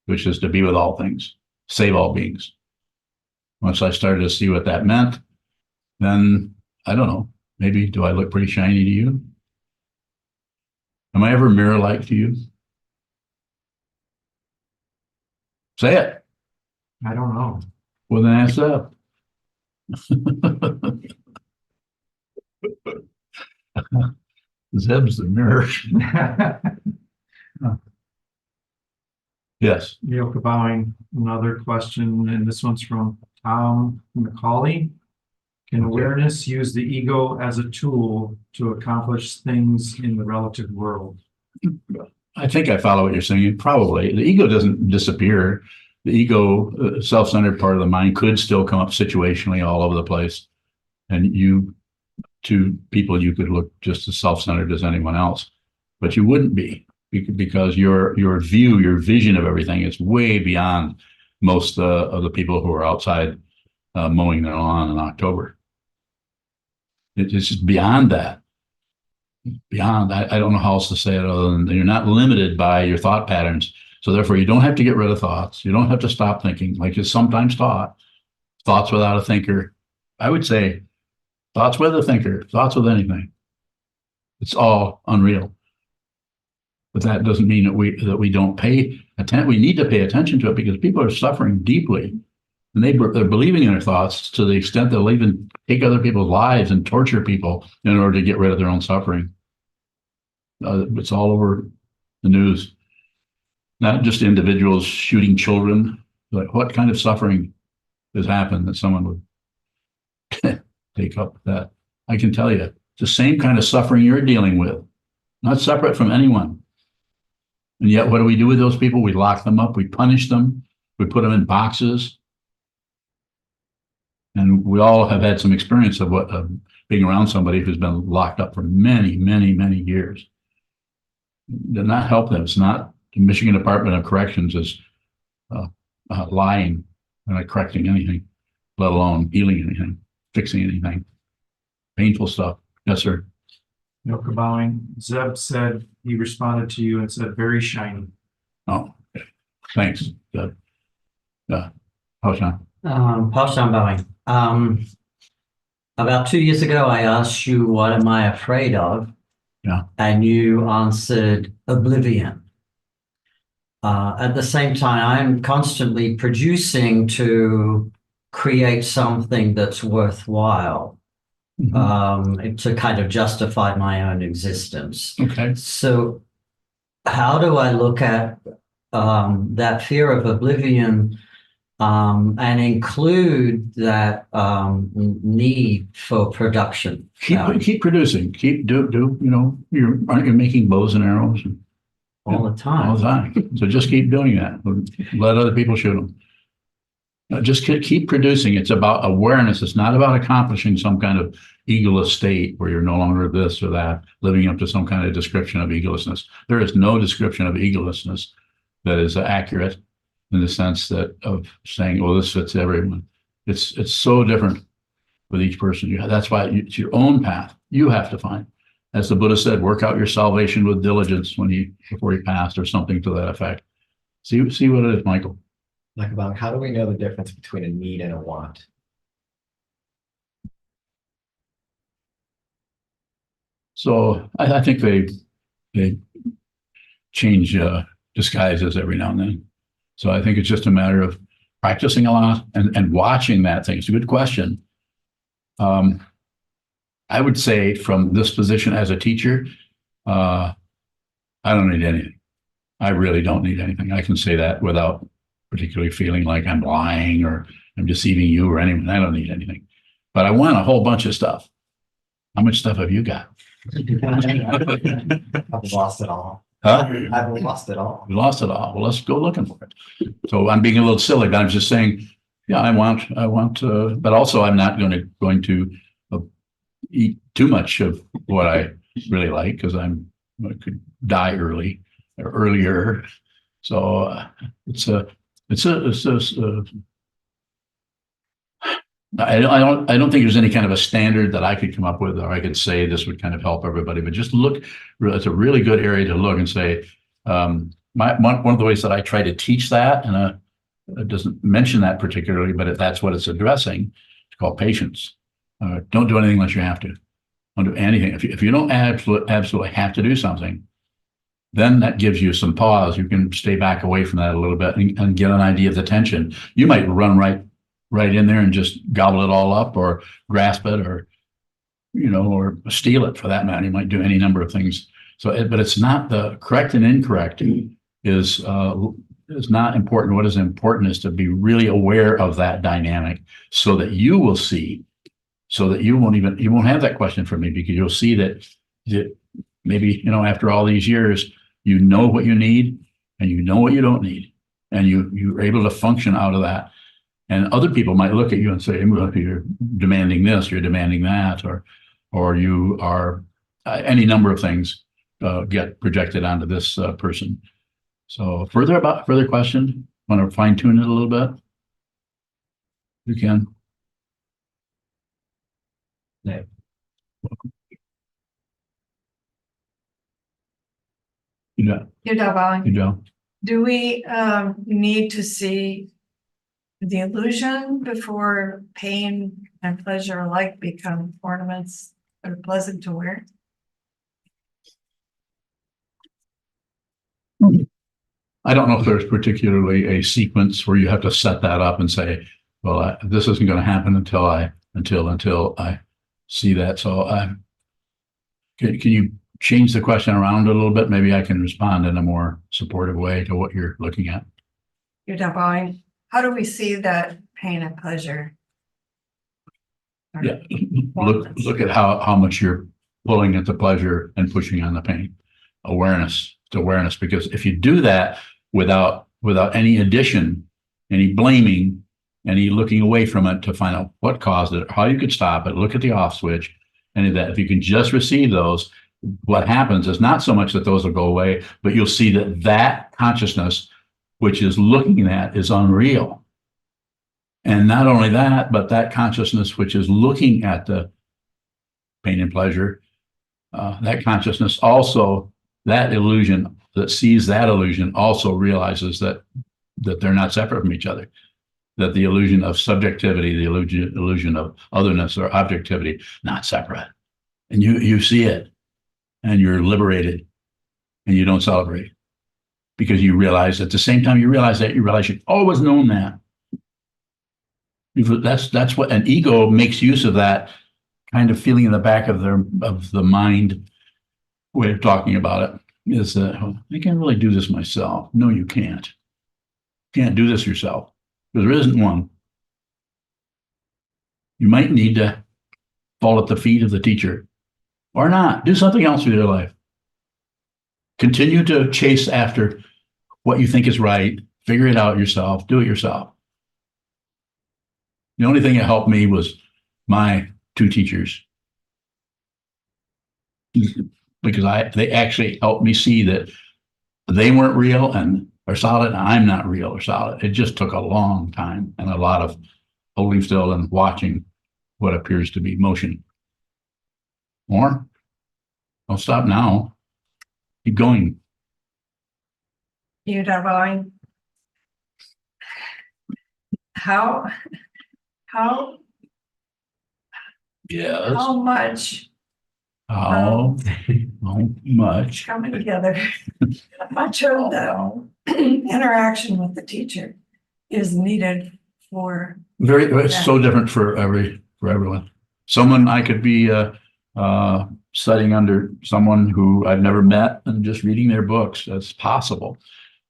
which is to be with all things, save all beings. Once I started to see what that meant, then I don't know, maybe do I look pretty shiny to you? Am I ever mirror-like to you? Say it. I don't know. Well, then ask up. Zeb's the mirror. Yes. Yoko Bowing, another question, and this one's from Tom McCauley. Can awareness use the ego as a tool to accomplish things in the relative world? I think I follow what you're saying. Probably. The ego doesn't disappear. The ego, self-centered part of the mind could still come up situationally all over the place. And you, to people, you could look just as self-centered as anyone else, but you wouldn't be because your view, your vision of everything is way beyond most of the people who are outside mowing their lawn in October. It's just beyond that. Beyond, I don't know how else to say it other than you're not limited by your thought patterns. So therefore, you don't have to get rid of thoughts. You don't have to stop thinking, like it's sometimes thought. Thoughts without a thinker. I would say thoughts with a thinker, thoughts with anything. It's all unreal. But that doesn't mean that we don't pay attention. We need to pay attention to it because people are suffering deeply. And they're believing in their thoughts to the extent they'll even take other people's lives and torture people in order to get rid of their own suffering. It's all over the news. Not just individuals shooting children. Like, what kind of suffering has happened that someone would take up that? I can tell you, it's the same kind of suffering you're dealing with, not separate from anyone. And yet, what do we do with those people? We lock them up, we punish them, we put them in boxes. And we all have had some experience of being around somebody who's been locked up for many, many, many years. Did not help them. It's not the Michigan Department of Corrections is lying. They're not correcting anything, let alone healing anything, fixing anything. Painful stuff. Yes, sir. Yoko Bowing, Zeb said he responded to you and said very shiny. Oh, okay. Thanks. Good. How Sean? Paul Bowing. About 2 years ago, I asked you, what am I afraid of? Yeah. And you answered oblivion. At the same time, I'm constantly producing to create something that's worthwhile, to kind of justify my own existence. Okay. So how do I look at that fear of oblivion and include that need for production? Keep producing. Keep do aren't you making bows and arrows? All the time. All the time. So just keep doing that. Let other people shoot them. Just keep producing. It's about awareness. It's not about accomplishing some kind of egoless state where you're no longer this or that, living up to some kind of description of egolessness. There is no description of egolessness that is accurate in the sense that of saying, "Oh, this fits everyone." It's so different with each person. That's why it's your own path you have to find. As the Buddha said, work out your salvation with diligence before he passed, or something to that effect. See what it is, Michael. Like about how do we know the difference between a need and a want? So I think they change disguises every now and then. So I think it's just a matter of practicing a lot and watching that thing. It's a good question. I would say from this position as a teacher, I don't need anything. I really don't need anything. I can say that without particularly feeling like I'm lying or I'm deceiving you or anyone. I don't need anything. But I want a whole bunch of stuff. How much stuff have you got? I've lost it all. Huh? I've lost it all. We lost it all. Well, let's go looking for it. So I'm being a little silly, but I'm just saying, yeah, I want, but also I'm not going to eat too much of what I really like because I could die earlier. So I don't think there's any kind of a standard that I could come up with, or I could say this would kind of help everybody, but just look, it's a really good area to look and say, one of the ways that I try to teach that, and it doesn't mention that particularly, but that's what it's addressing. It's called patience. Don't do anything unless you have to. Don't do anything. If you don't absolutely have to do something, then that gives you some pause. You can stay back away from that a little bit and get an idea of the tension. You might run right in there and just gobble it all up, or grasp it, or or steal it for that matter. You might do any number of things. So, but it's not the correct and incorrect is not important. What is important is to be really aware of that dynamic, so that you will see, so that you won't have that question for me, because you'll see that maybe after all these years, you know what you need and you know what you don't need, and you're able to function out of that. And other people might look at you and say, well, you're demanding this, you're demanding that, or you are any number of things get projected onto this person. So further question, want to fine tune it a little bit? You can. No. You don't. You don't. Do we need to see the illusion before pain and pleasure alike become ornaments that are pleasant to wear? I don't know if there's particularly a sequence where you have to set that up and say, well, this isn't going to happen until I see that. So can you change the question around a little bit? Maybe I can respond in a more supportive way to what you're looking at. You're not buying. How do we see that pain and pleasure? Yeah, look at how much you're pulling at the pleasure and pushing on the pain. Awareness. It's awareness, because if you do that without any addition, any blaming, any looking away from it to find out what caused it, how you could stop it, look at the off switch, any of that. If you can just receive those, what happens is not so much that those will go away, but you'll see that consciousness, which is looking at, is unreal. And not only that, but that consciousness, which is looking at the pain and pleasure, that consciousness also, that illusion that sees that illusion also realizes that they're not separate from each other, that the illusion of subjectivity, the illusion of otherness or objectivity, not separate. And you see it, and you're liberated, and you don't celebrate, because you realize at the same time you realize you've always known that. That's what an ego makes use of, that kind of feeling in the back of the mind way of talking about it, is that I can't really do this myself. No, you can't. You can't do this yourself, because there isn't one. You might need to fall at the feet of the teacher, or not. Do something else with your life. Continue to chase after what you think is right. Figure it out yourself. Do it yourself. The only thing that helped me was my two teachers. Because they actually helped me see that they weren't real or solid, and I'm not real or solid. It just took a long time and a lot of holding still and watching what appears to be motion. More? Don't stop now. Keep going. Udavine. How Yes. how much How much? coming together, how much of the interaction with the teacher is needed for, It's so different for everyone. Someone I could be studying under someone who I've never met and just reading their books. That's possible.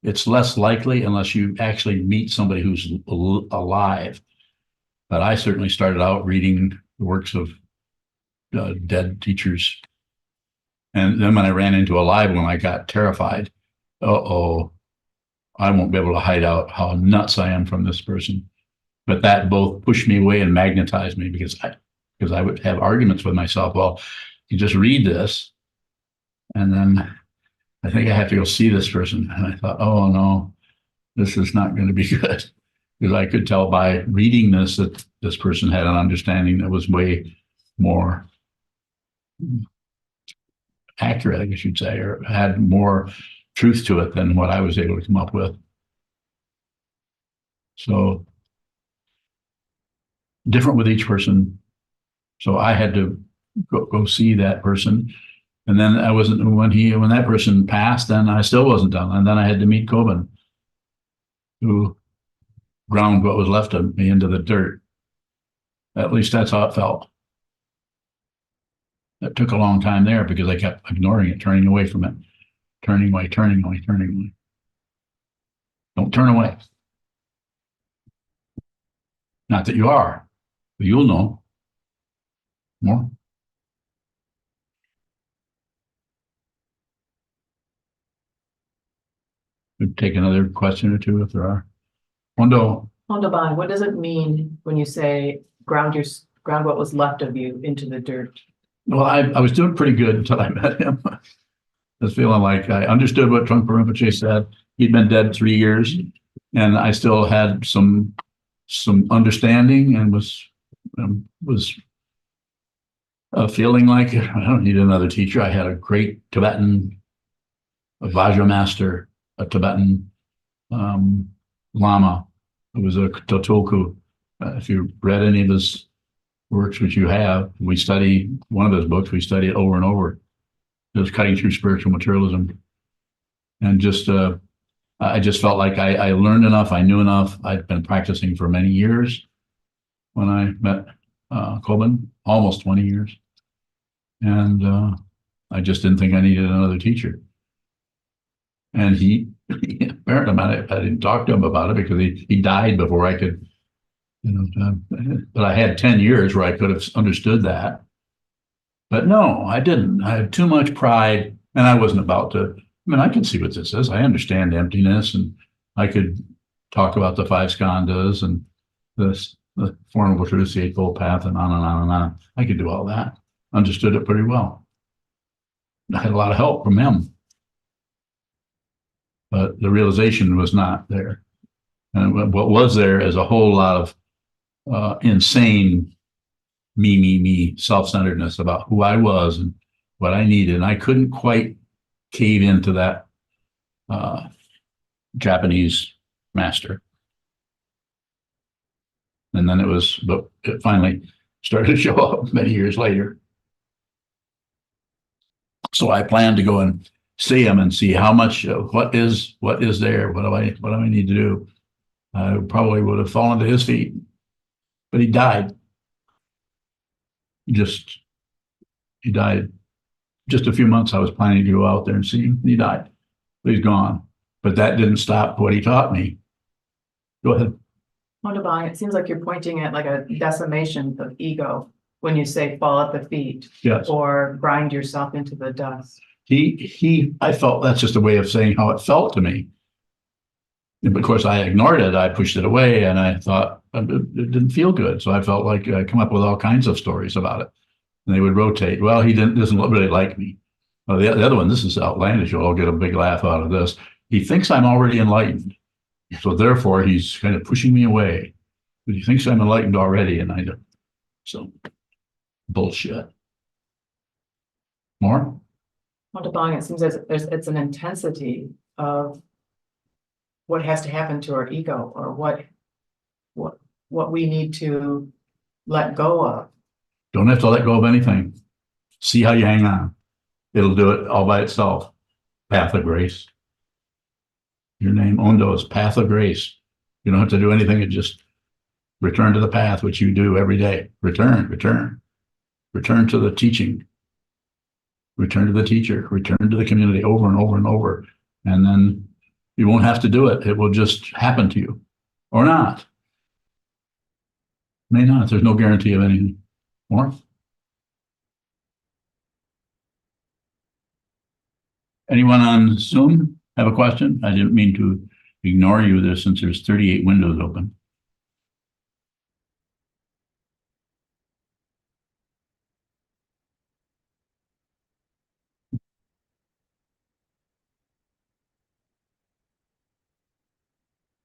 It's less likely unless you actually meet somebody who's alive. But I certainly started out reading the works of dead teachers. And then when I ran into a live one, I got terrified. Uh-oh, I won't be able to hide out how nuts I am from this person. But that both pushed me away and magnetized me because I would have arguments with myself. Well, you just read this, and then I think I have to go see this person. And I thought, oh no, this is not going to be good. Because I could tell by reading this that this person had an understanding that was way more accurate, I guess you'd say, or had more truth to it than what I was able to come up with. So different with each person. So I had to go see that person. And then I wasn't, when that person passed, then I still wasn't done. And then I had to meet Coben, who ground what was left of me into the dirt. At least that's how it felt. It took a long time there because I kept ignoring it, turning away from it, turning away. Don't turn away. Not that you are, but you'll know more. We'll take another question or two if there are. Hondaban, what does it mean when you say ground what was left of you into the dirt? Well, I was doing pretty good until I met him. I was feeling like I understood what Trungpa Rinpoche said. He'd been dead 3 years, and I still had some understanding and was feeling like I don't need another teacher. I had a great Tibetan Vajra master, a Tibetan Lama, who was a Totulku. If you read any of his works, which you have, we study one of his books, we study it over and over. It was Cutting Through Spiritual Materialism. And just, I just felt like I learned enough, I knew enough. I'd been practicing for many years when I met Coben, almost 20 years. And I just didn't think I needed another teacher. And he apparently, I didn't talk to him about it because he died before I could, but I had 10 years where I could have understood that. But no, I didn't. I had too much pride, and I wasn't about to. I can see what this is. I understand emptiness, and I could talk about the 5 skandhas and the Four Noble Truths, the Eightfold Path, and on and on and on. I could do all that. Understood it pretty well. I had a lot of help from him. But the realization was not there. And what was there is a whole lot of insane me, self-centeredness about who I was and what I needed. And I couldn't quite cave into that Japanese master. And then it finally started to show up many years later. So I planned to go and see him and see how much, what is there? What do I need to do? I probably would have fallen to his feet, but he died. He died just a few months. I was planning to go out there and see him. He died, but he's gone. But that didn't stop what he taught me. Go ahead. Hondaban, it seems like you're pointing at like a decimation of ego when you say fall at the feet. Yes. Or grind yourself into the dust. I felt that's just a way of saying how it felt to me. And of course, I ignored it. I pushed it away and I thought it didn't feel good. So I felt like I come up with all kinds of stories about it. And they would rotate. Well, he doesn't really like me. Well, the other one, this is outlandish. You'll all get a big laugh out of this. He thinks I'm already enlightened. So therefore, he's kind of pushing me away. But he thinks I'm enlightened already. And I don't. So bullshit. More? Well, DeBong, it seems as it's an intensity of what has to happen to our ego or what we need to let go of. Don't have to let go of anything. See how you hang on. It'll do it all by itself. Path of grace. Your name, Ondo, is Path of Grace. You don't have to do anything. It just return to the path, which you do every day. Return to the teaching. Return to the teacher. Return to the community over and over and over. And then you won't have to do it. It will just happen to you. Or not. May not. There's no guarantee of anything. More? Anyone on Zoom have a question? I didn't mean to ignore you there since there's 38 windows open.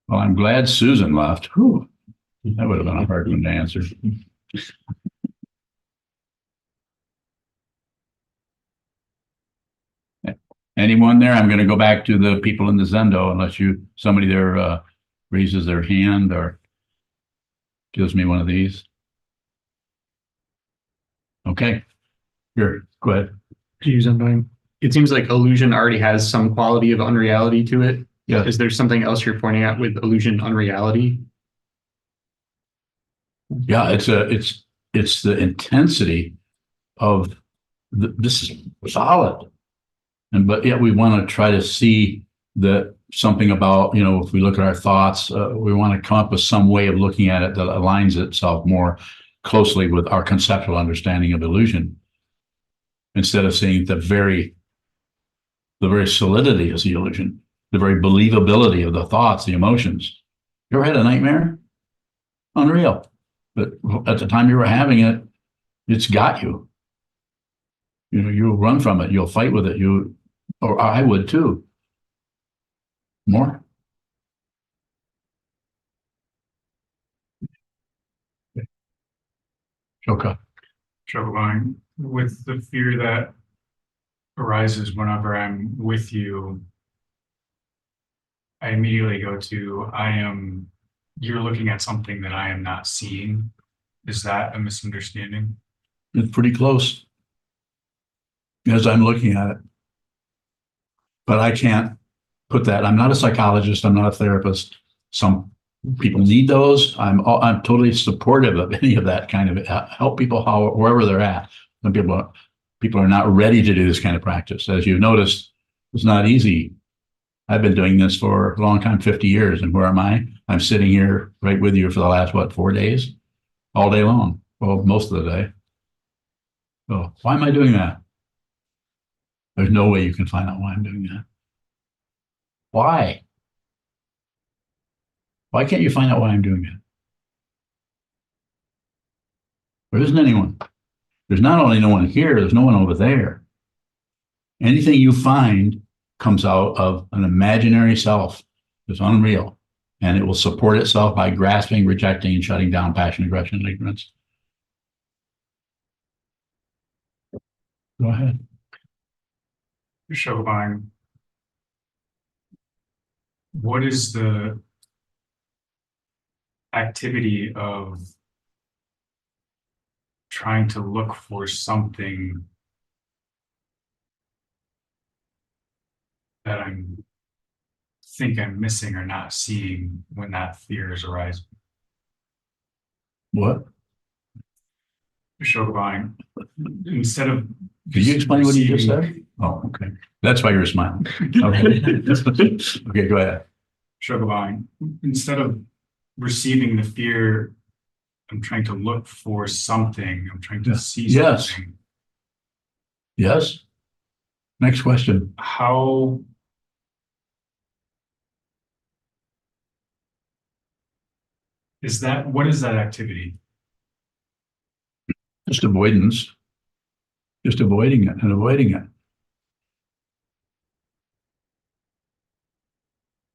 Well, I'm glad Susan left. Whew. That would have been a hard one to answer. Anyone there? I'm going to go back to the people in the Zendo unless somebody there raises their hand or gives me one of these. Okay. Here, go ahead. It seems like illusion already has some quality of unreality to it. Yeah. Is there something else you're pointing at with illusion unreality? Yeah, it's the intensity of this is solid. But yet we want to try to see that something about, if we look at our thoughts, we want to come up with some way of looking at it that aligns itself more closely with our conceptual understanding of illusion. Instead of seeing the very solidity is the illusion, the very believability of the thoughts, the emotions. You ever had a nightmare? Unreal. But at the time you were having it, it's got you. You'll run from it. You'll fight with it. Or I would too. More? Okay. Shokabang, with the fear that arises whenever I'm with you, I immediately go to, you're looking at something that I am not seeing. Is that a misunderstanding? It's pretty close as I'm looking at it. But I can't put that. I'm not a psychologist. I'm not a therapist. Some people need those. I'm totally supportive of any of that kind of help people wherever they're at. Some people are not ready to do this kind of practice. As you've noticed, it's not easy. I've been doing this for a long time, 50 years. And where am I? I'm sitting here right with you for the last, 4 days? All day long. Well, most of the day. So why am I doing that? There's no way you can find out why I'm doing that. Why? Why can't you find out why I'm doing it? There isn't anyone. There's not only no one here, there's no one over there. Anything you find comes out of an imaginary self. It's unreal. And it will support itself by grasping, rejecting, and shutting down passion, aggression, and ignorance. Go ahead. Shokabang, what is the activity of trying to look for something that think I'm missing or not seeing when that fear is arising? What? Shokabang, instead of Could you explain what you just said? Oh, okay. That's why you're smiling. Okay. Okay, go ahead. Shokabang, instead of receiving the fear, I'm trying to look for something. I'm trying to see Yes. something. Yes. Next question. How what is that activity? Just avoidance. Just avoiding it and avoiding it.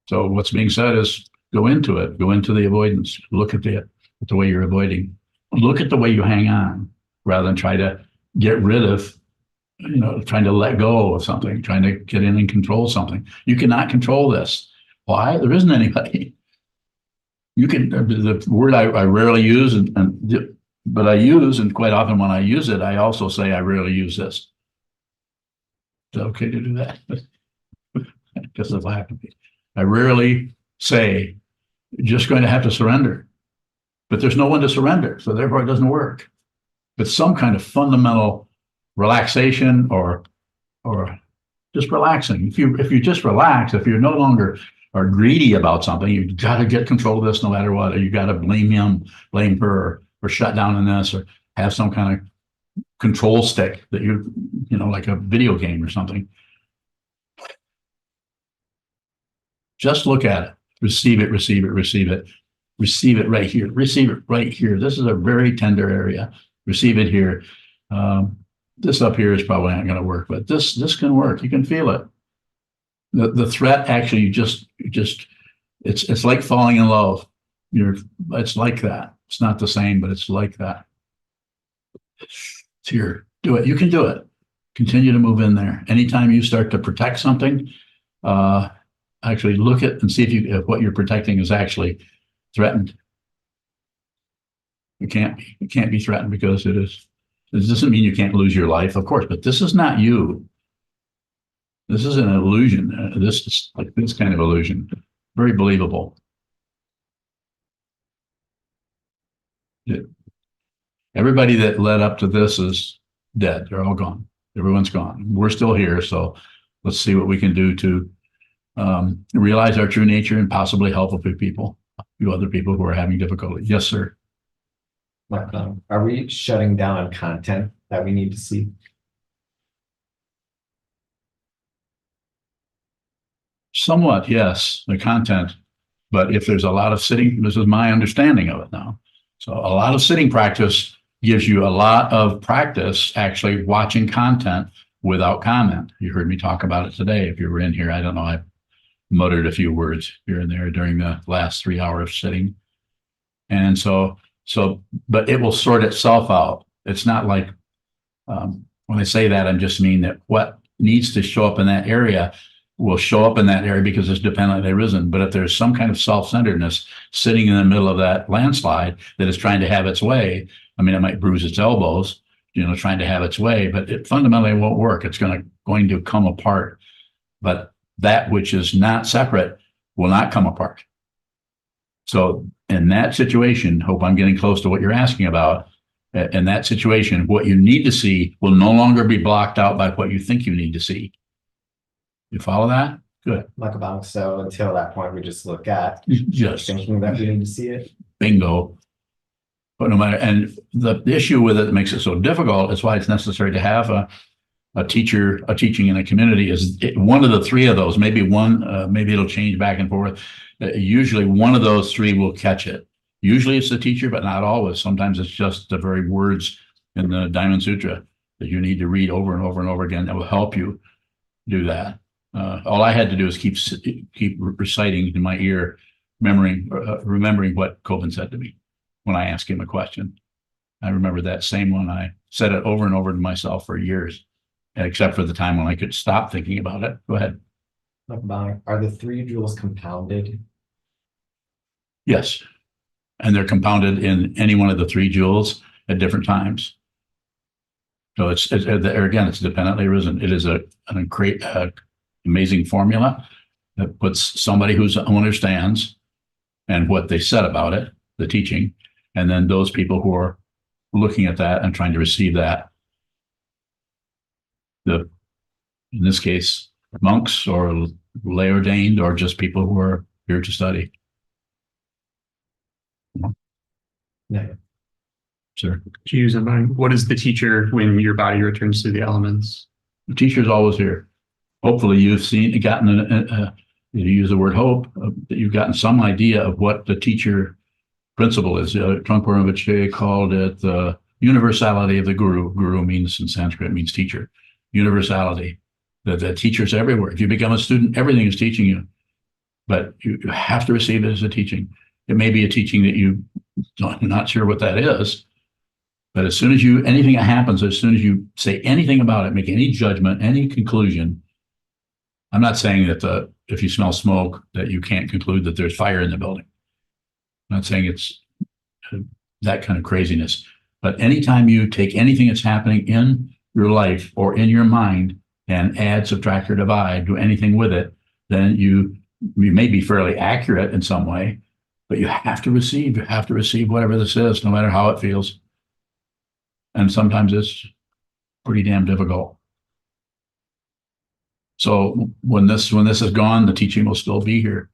So what's being said is go into it, go into the avoidance, look at the way you're avoiding, look at the way you hang on rather than try to get rid of, trying to let go of something, trying to get in and control something. You cannot control this. Why? There isn't anybody. You can, the word I rarely use, but I use, and quite often when I use it, I also say I rarely use this. Is it okay to do that? Because if I have to be. I rarely say, just going to have to surrender. But there's no one to surrender, so therefore it doesn't work. But some kind of fundamental relaxation or just relaxing. If you just relax, if you're no longer are greedy about something, you've got to get control of this no matter what, or you got to blame him, blame her, or shut down in this, or have some kind of control stick that like a video game or something. Just look at it, receive it, receive it, receive it, receive it right here, receive it right here. This is a very tender area. Receive it here. This up here is probably not going to work, but this can work. You can feel it. The threat actually, it's like falling in love. It's like that. It's not the same, but it's like that. It's here. Do it. You can do it. Continue to move in there. Anytime you start to protect something, actually look at and see if what you're protecting is actually threatened. It can't be threatened because it is. This doesn't mean you can't lose your life, of course, but this is not you. This is an illusion. This is like this kind of illusion. Very believable. Everybody that led up to this is dead. They're all gone. Everyone's gone. We're still here, so let's see what we can do to realize our true nature and possibly help a few other people who are having difficulty. Yes, sir. Are we shutting down content that we need to see? Somewhat, yes, the content. But if there's a lot of sitting, this is my understanding of it now. So a lot of sitting practice gives you a lot of practice actually watching content without comment. You heard me talk about it today. If you were in here, I don't know, I muttered a few words here and there during the last 3 hours sitting. And so, but it will sort itself out. It's not like, when I say that, I just mean that what needs to show up in that area will show up in that area because it's dependently risen. But if there's some kind of self-centeredness sitting in the middle of that landslide that is trying to have its way, I mean, it might bruise its elbows, trying to have its way, but it fundamentally won't work. It's going to come apart. But that which is not separate will not come apart. So in that situation, hope I'm getting close to what you're asking about. In that situation, what you need to see will no longer be blocked out by what you think you need to see. You follow that? Good. So until that point, we just look at Yes. thinking that we need to see it. Bingo. But no matter, and the issue with it that makes it so difficult is why it's necessary to have a teaching in a community is one of the three of those, maybe one, maybe it'll change back and forth. Usually one of those three will catch it. Usually it's the teacher, but not always. Sometimes it's just the very words in the Diamond Sutra that you need to read over and over and over again that will help you do that. All I had to do is keep reciting in my ear, remembering what Kobun said to me when I asked him a question. I remember that same one. I said it over and over to myself for years, except for the time when I could stop thinking about it. Go ahead. Are the 3 jewels compounded? Yes. And they're compounded in any one of the 3 jewels at different times. So it's dependently risen. It is an amazing formula that puts somebody who understands and what they said about it, the teaching, and then those people who are looking at that and trying to receive that. In this case, monks or lay ordained or just people who are here to study. Yeah. Sure. To use in mind, what is the teacher when your body returns to the elements? The teacher's always here. Hopefully you've gotten, you use the word hope, that you've gotten some idea of what the teacher principle is, Trungpa called it the universality of the guru. Guru means in Sanskrit means teacher. Universality. That teachers everywhere. If you become a student, everything is teaching you. But you have to receive it as a teaching. It may be a teaching that you're not sure what that is. But as soon as anything that happens, as soon as you say anything about it, make any judgment, any conclusion, I'm not saying that if you smell smoke, that you can't conclude that there's fire in the building. I'm not saying it's that kind of craziness. But anytime you take anything that's happening in your life or in your mind and add, subtract, or divide, do anything with it, then you may be fairly accurate in some way, but you have to receive whatever this is, no matter how it feels. And sometimes it's pretty damn difficult. So when this is gone, the teaching will still be here.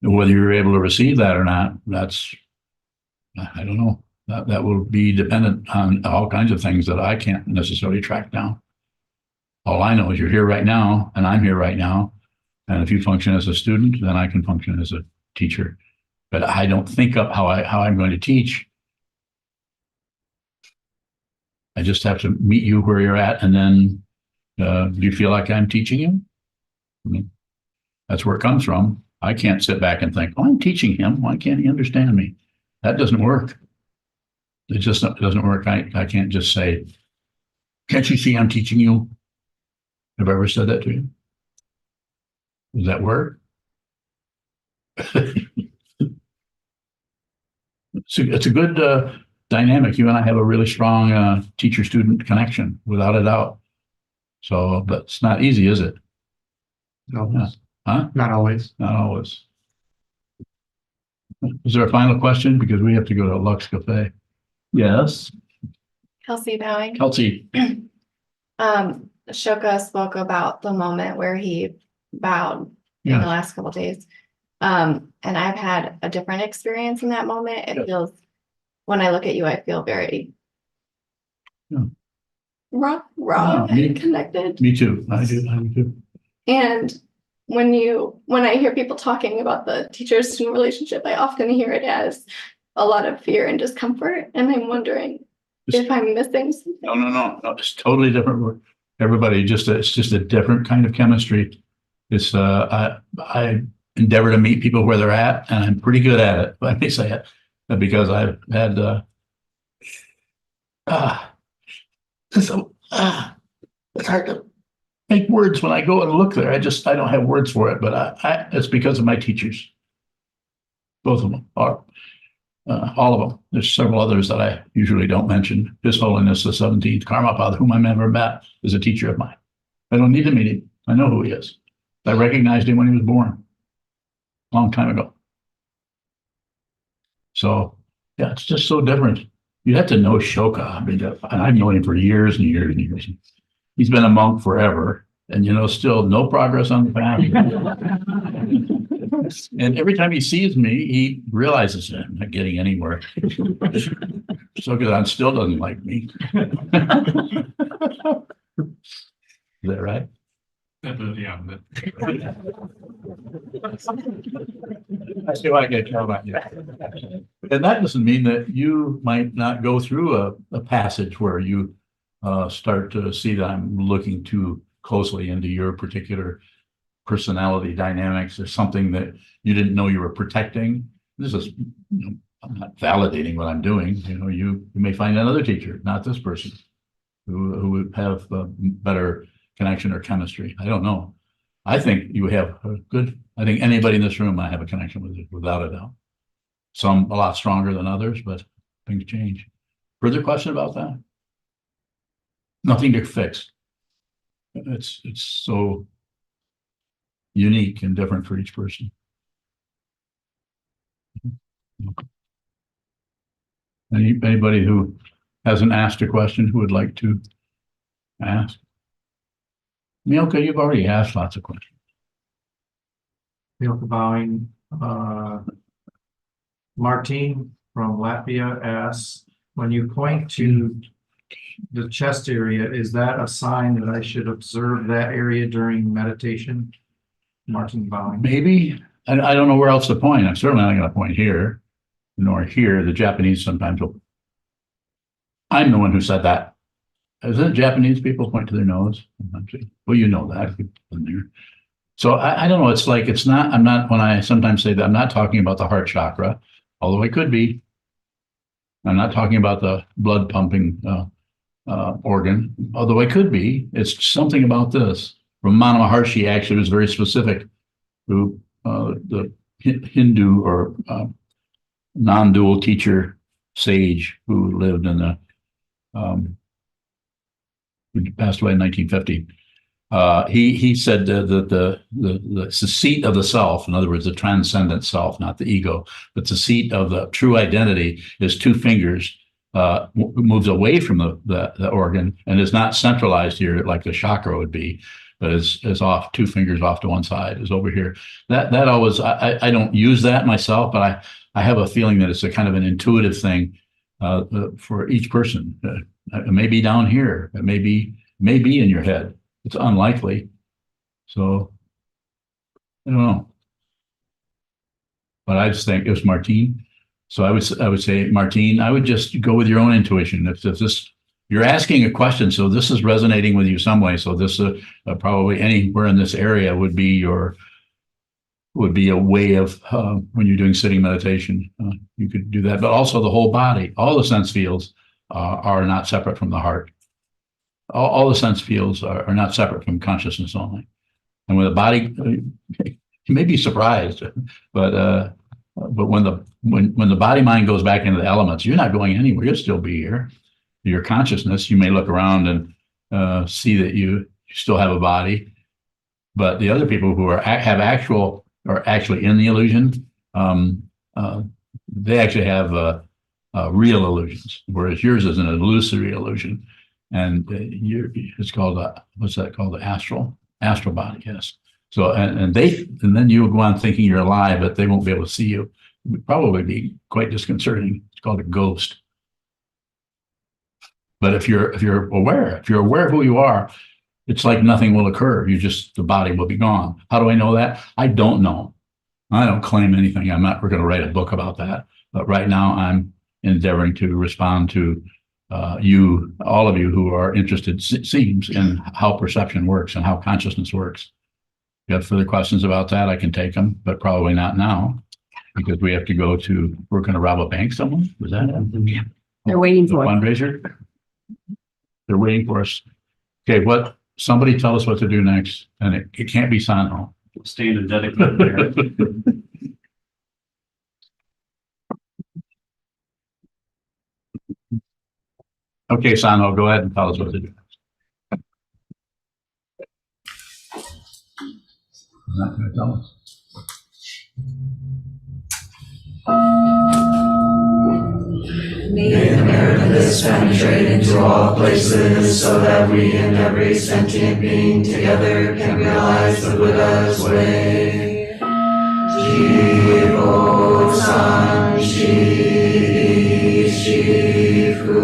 Whether you're able to receive that or not, I don't know. That will be dependent on all kinds of things that I can't necessarily track down. All I know is you're here right now, and I'm here right now. And if you function as a student, then I can function as a teacher. But I don't think up how I'm going to teach. I just have to meet you where you're at, and then do you feel like I'm teaching you? I mean, that's where it comes from. I can't sit back and think, oh, I'm teaching him. Why can't he understand me? That doesn't work. It just doesn't work. I can't just say, can't you see I'm teaching you? Have I ever said that to you? Does that work? It's a good dynamic. You and I have a really strong teacher-student connection, without a doubt. So, but it's not easy, is it? No, Huh? not always. Not always. Is there a final question? Because we have to go to Lux Cafe. Yes, Kelsey Bowing. Kelsey. Ashoka spoke about the moment where he bowed in Yes. the last couple of days. And I've had a different experience in that moment. It Yes. feels, when I look at you, I feel very Yeah. raw Yeah, me- and connected. Me too. I do too. And when I hear people talking about the teacher-student relationship, I often hear it as a lot of fear and discomfort. And I'm wondering if I'm missing something. No. It's totally different work. Everybody it's just a different kind of chemistry. It's I endeavor to meet people where they're at, and I'm pretty good at it. Let me say it, because I've had it's hard to make words when I go and look there. I don't have words for it, but it's because of my teachers. Both of them are. All of them. There's several others that I usually don't mention. His Holiness the 17th Karmapa, whom I never met, is a teacher of mine. I don't need to meet him. I know who he is. I recognized him when he was born, a long time ago. So, yeah, it's just so different. You have to know Ashoka. I mean, and I've known him for years and years and years. He's been a monk forever, and still no progress on the path. And every time he sees me, he realizes that I'm not getting anywhere. So good, still doesn't like me. Is that right? Yeah. I see why I get trouble about you. And that doesn't mean that you might not go through a passage where you start to see that I'm looking too closely into your particular personality dynamics, or something that you didn't know you were protecting. This is, I'm not validating what I'm doing. You may find another teacher, not this person, who would have a better connection or chemistry. I don't know. I think you have I think anybody in this room, I have a connection with it, without a doubt. Some a lot stronger than others, but things change. Further question about that? Nothing to fix. It's so unique and different for each person. Anybody who hasn't asked a question who would like to ask? Milka, you've already asked lots of questions. Milka Bowing, Martin from Latvia asks, when you point to the chest area, is that a sign that I should observe that area during meditation? Martin Bowing. Maybe. I don't know where else to point. I'm certainly not going to point here. nor here. The Japanese sometimes will. I'm the one who said that. Isn't it Japanese people point to their nose? Well, you know that. You've been there. So I don't know. It's like, it's not, I'm not, when I sometimes say that, I'm not talking about the heart chakra, although I could be. I'm not talking about the blood pumping organ, although I could be. It's something about this. Ramana Maharshi actually was very specific to the Hindu or non-dual teacher sage who lived in the, who passed away in 1950. He said that the seat of the self, in other words, the transcendent self, not the ego, but the seat of the true identity is two fingers, moves away from the organ and is not centralized here like the chakra would be, but is off, two fingers off to one side, is over here. That always, I don't use that myself, but I have a feeling that it's a kind of an intuitive thing for each person. It may be down here, it may be in your head. It's unlikely. So I don't know. But I just think it was Martine. So I would say, Martine, I would just go with your own intuition. If this, you're asking a question, so this is resonating with you some way. So this probably anywhere in this area would be a way of when you're doing sitting meditation, you could do that. But also the whole body, all the sense fields are not separate from the heart. All the sense fields are not separate from consciousness only. And when the body, you may be surprised, but when the body mind goes back into the elements, you're not going anywhere. You'll still be here. Your consciousness, you may look around and see that you still have a body, but the other people who are actually in the illusion, they actually have real illusions, whereas yours is an illusory illusion. And it's called what's that called? The astral body, yes. So and then you'll go on thinking you're alive, but they won't be able to see you. It would probably be quite disconcerting. It's called a ghost. But if you're aware of who you are, it's like nothing will occur. The body will be gone. How do I know that? I don't know. I don't claim anything. We're going to write a book about that. But right now I'm endeavoring to respond to all of you who are interested, seems, in how perception works and how consciousness works. If you have further questions about that, I can take them, but probably not now, because we're going to rob a bank somewhere. Was that it? Yeah. They're waiting for it. Fundraiser? They're waiting for us. Okay, somebody tell us what to do next, and it can't be Sanho. Stand and dedicate there. Okay, Sanho, go ahead and tell us what to do. I'm not going to tell us. May the merit of this penetrate into all places, so that we and every sentient being together can realize the Buddha's way. Jivo San Shi Shifu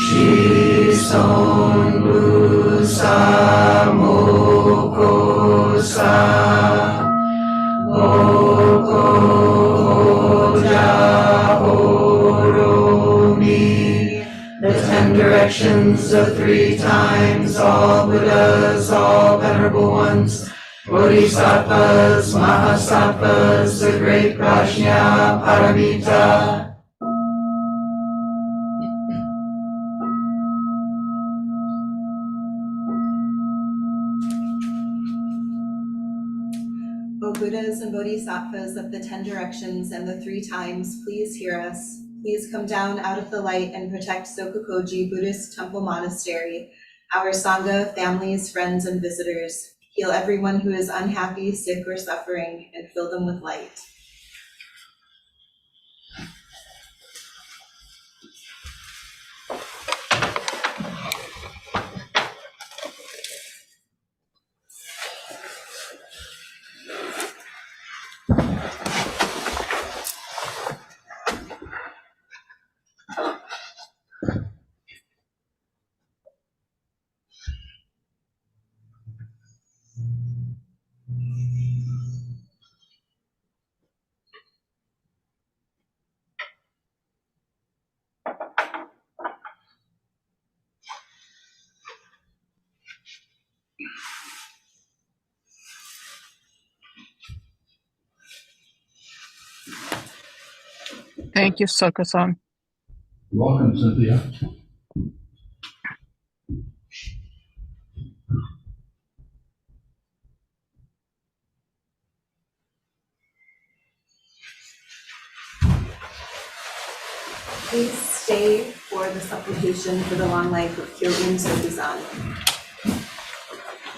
Shison Bu Sa Moko Sa Moko Ja Oromi. The 10 directions of 3 times, all Buddhas, all venerable ones, Bodhisattvas, Mahasattvas, the great Prajna Paramita. O Buddhas and Bodhisattvas of the 10 directions and the 3 times, please hear us. Please come down out of the light and protect Sokokoji Buddhist Temple Monastery, our Sangha, families, friends, and visitors. Heal everyone who is unhappy, sick, or suffering, and fill them with light. Thank you, Soko-san. Welcome, Cynthia. Please stay for the supplication for the long life of Kyogen Sotozan.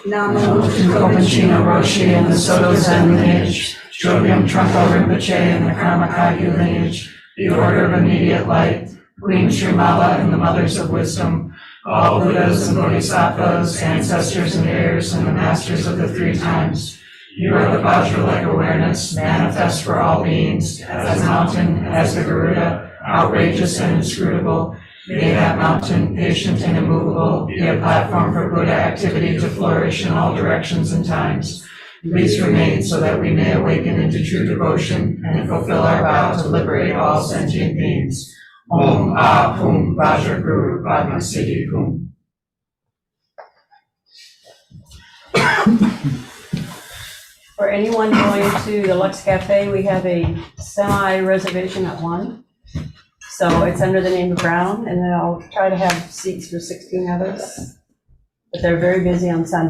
Namo Kobachino Roshi and the Soto Zen lineage, Jogyam Trungpa Rinpoche and the Karma Kagyu lineage, the Order of Immediate Light, Queen Srimala and the Mothers of Wisdom, all Buddhas and Bodhisattvas, ancestors and heirs and the masters of the three times. You are the Vajra-like awareness, manifest for all beings, as mountain, as the Garuda, outrageous and inscrutable. May that mountain, patient and immovable, be a platform for Buddha activity to flourish in all directions and times. Please remain so that we may awaken into true devotion and fulfill our vow to liberate all sentient beings. Om Ah Pum Vajra Guru Padma Siddhi Kum. For anyone going to the Lux Cafe, we have a semi-reservation at 1. So it's under the name of Brown, and then I'll try to have seats for 16 others. But they're very busy on Sunday.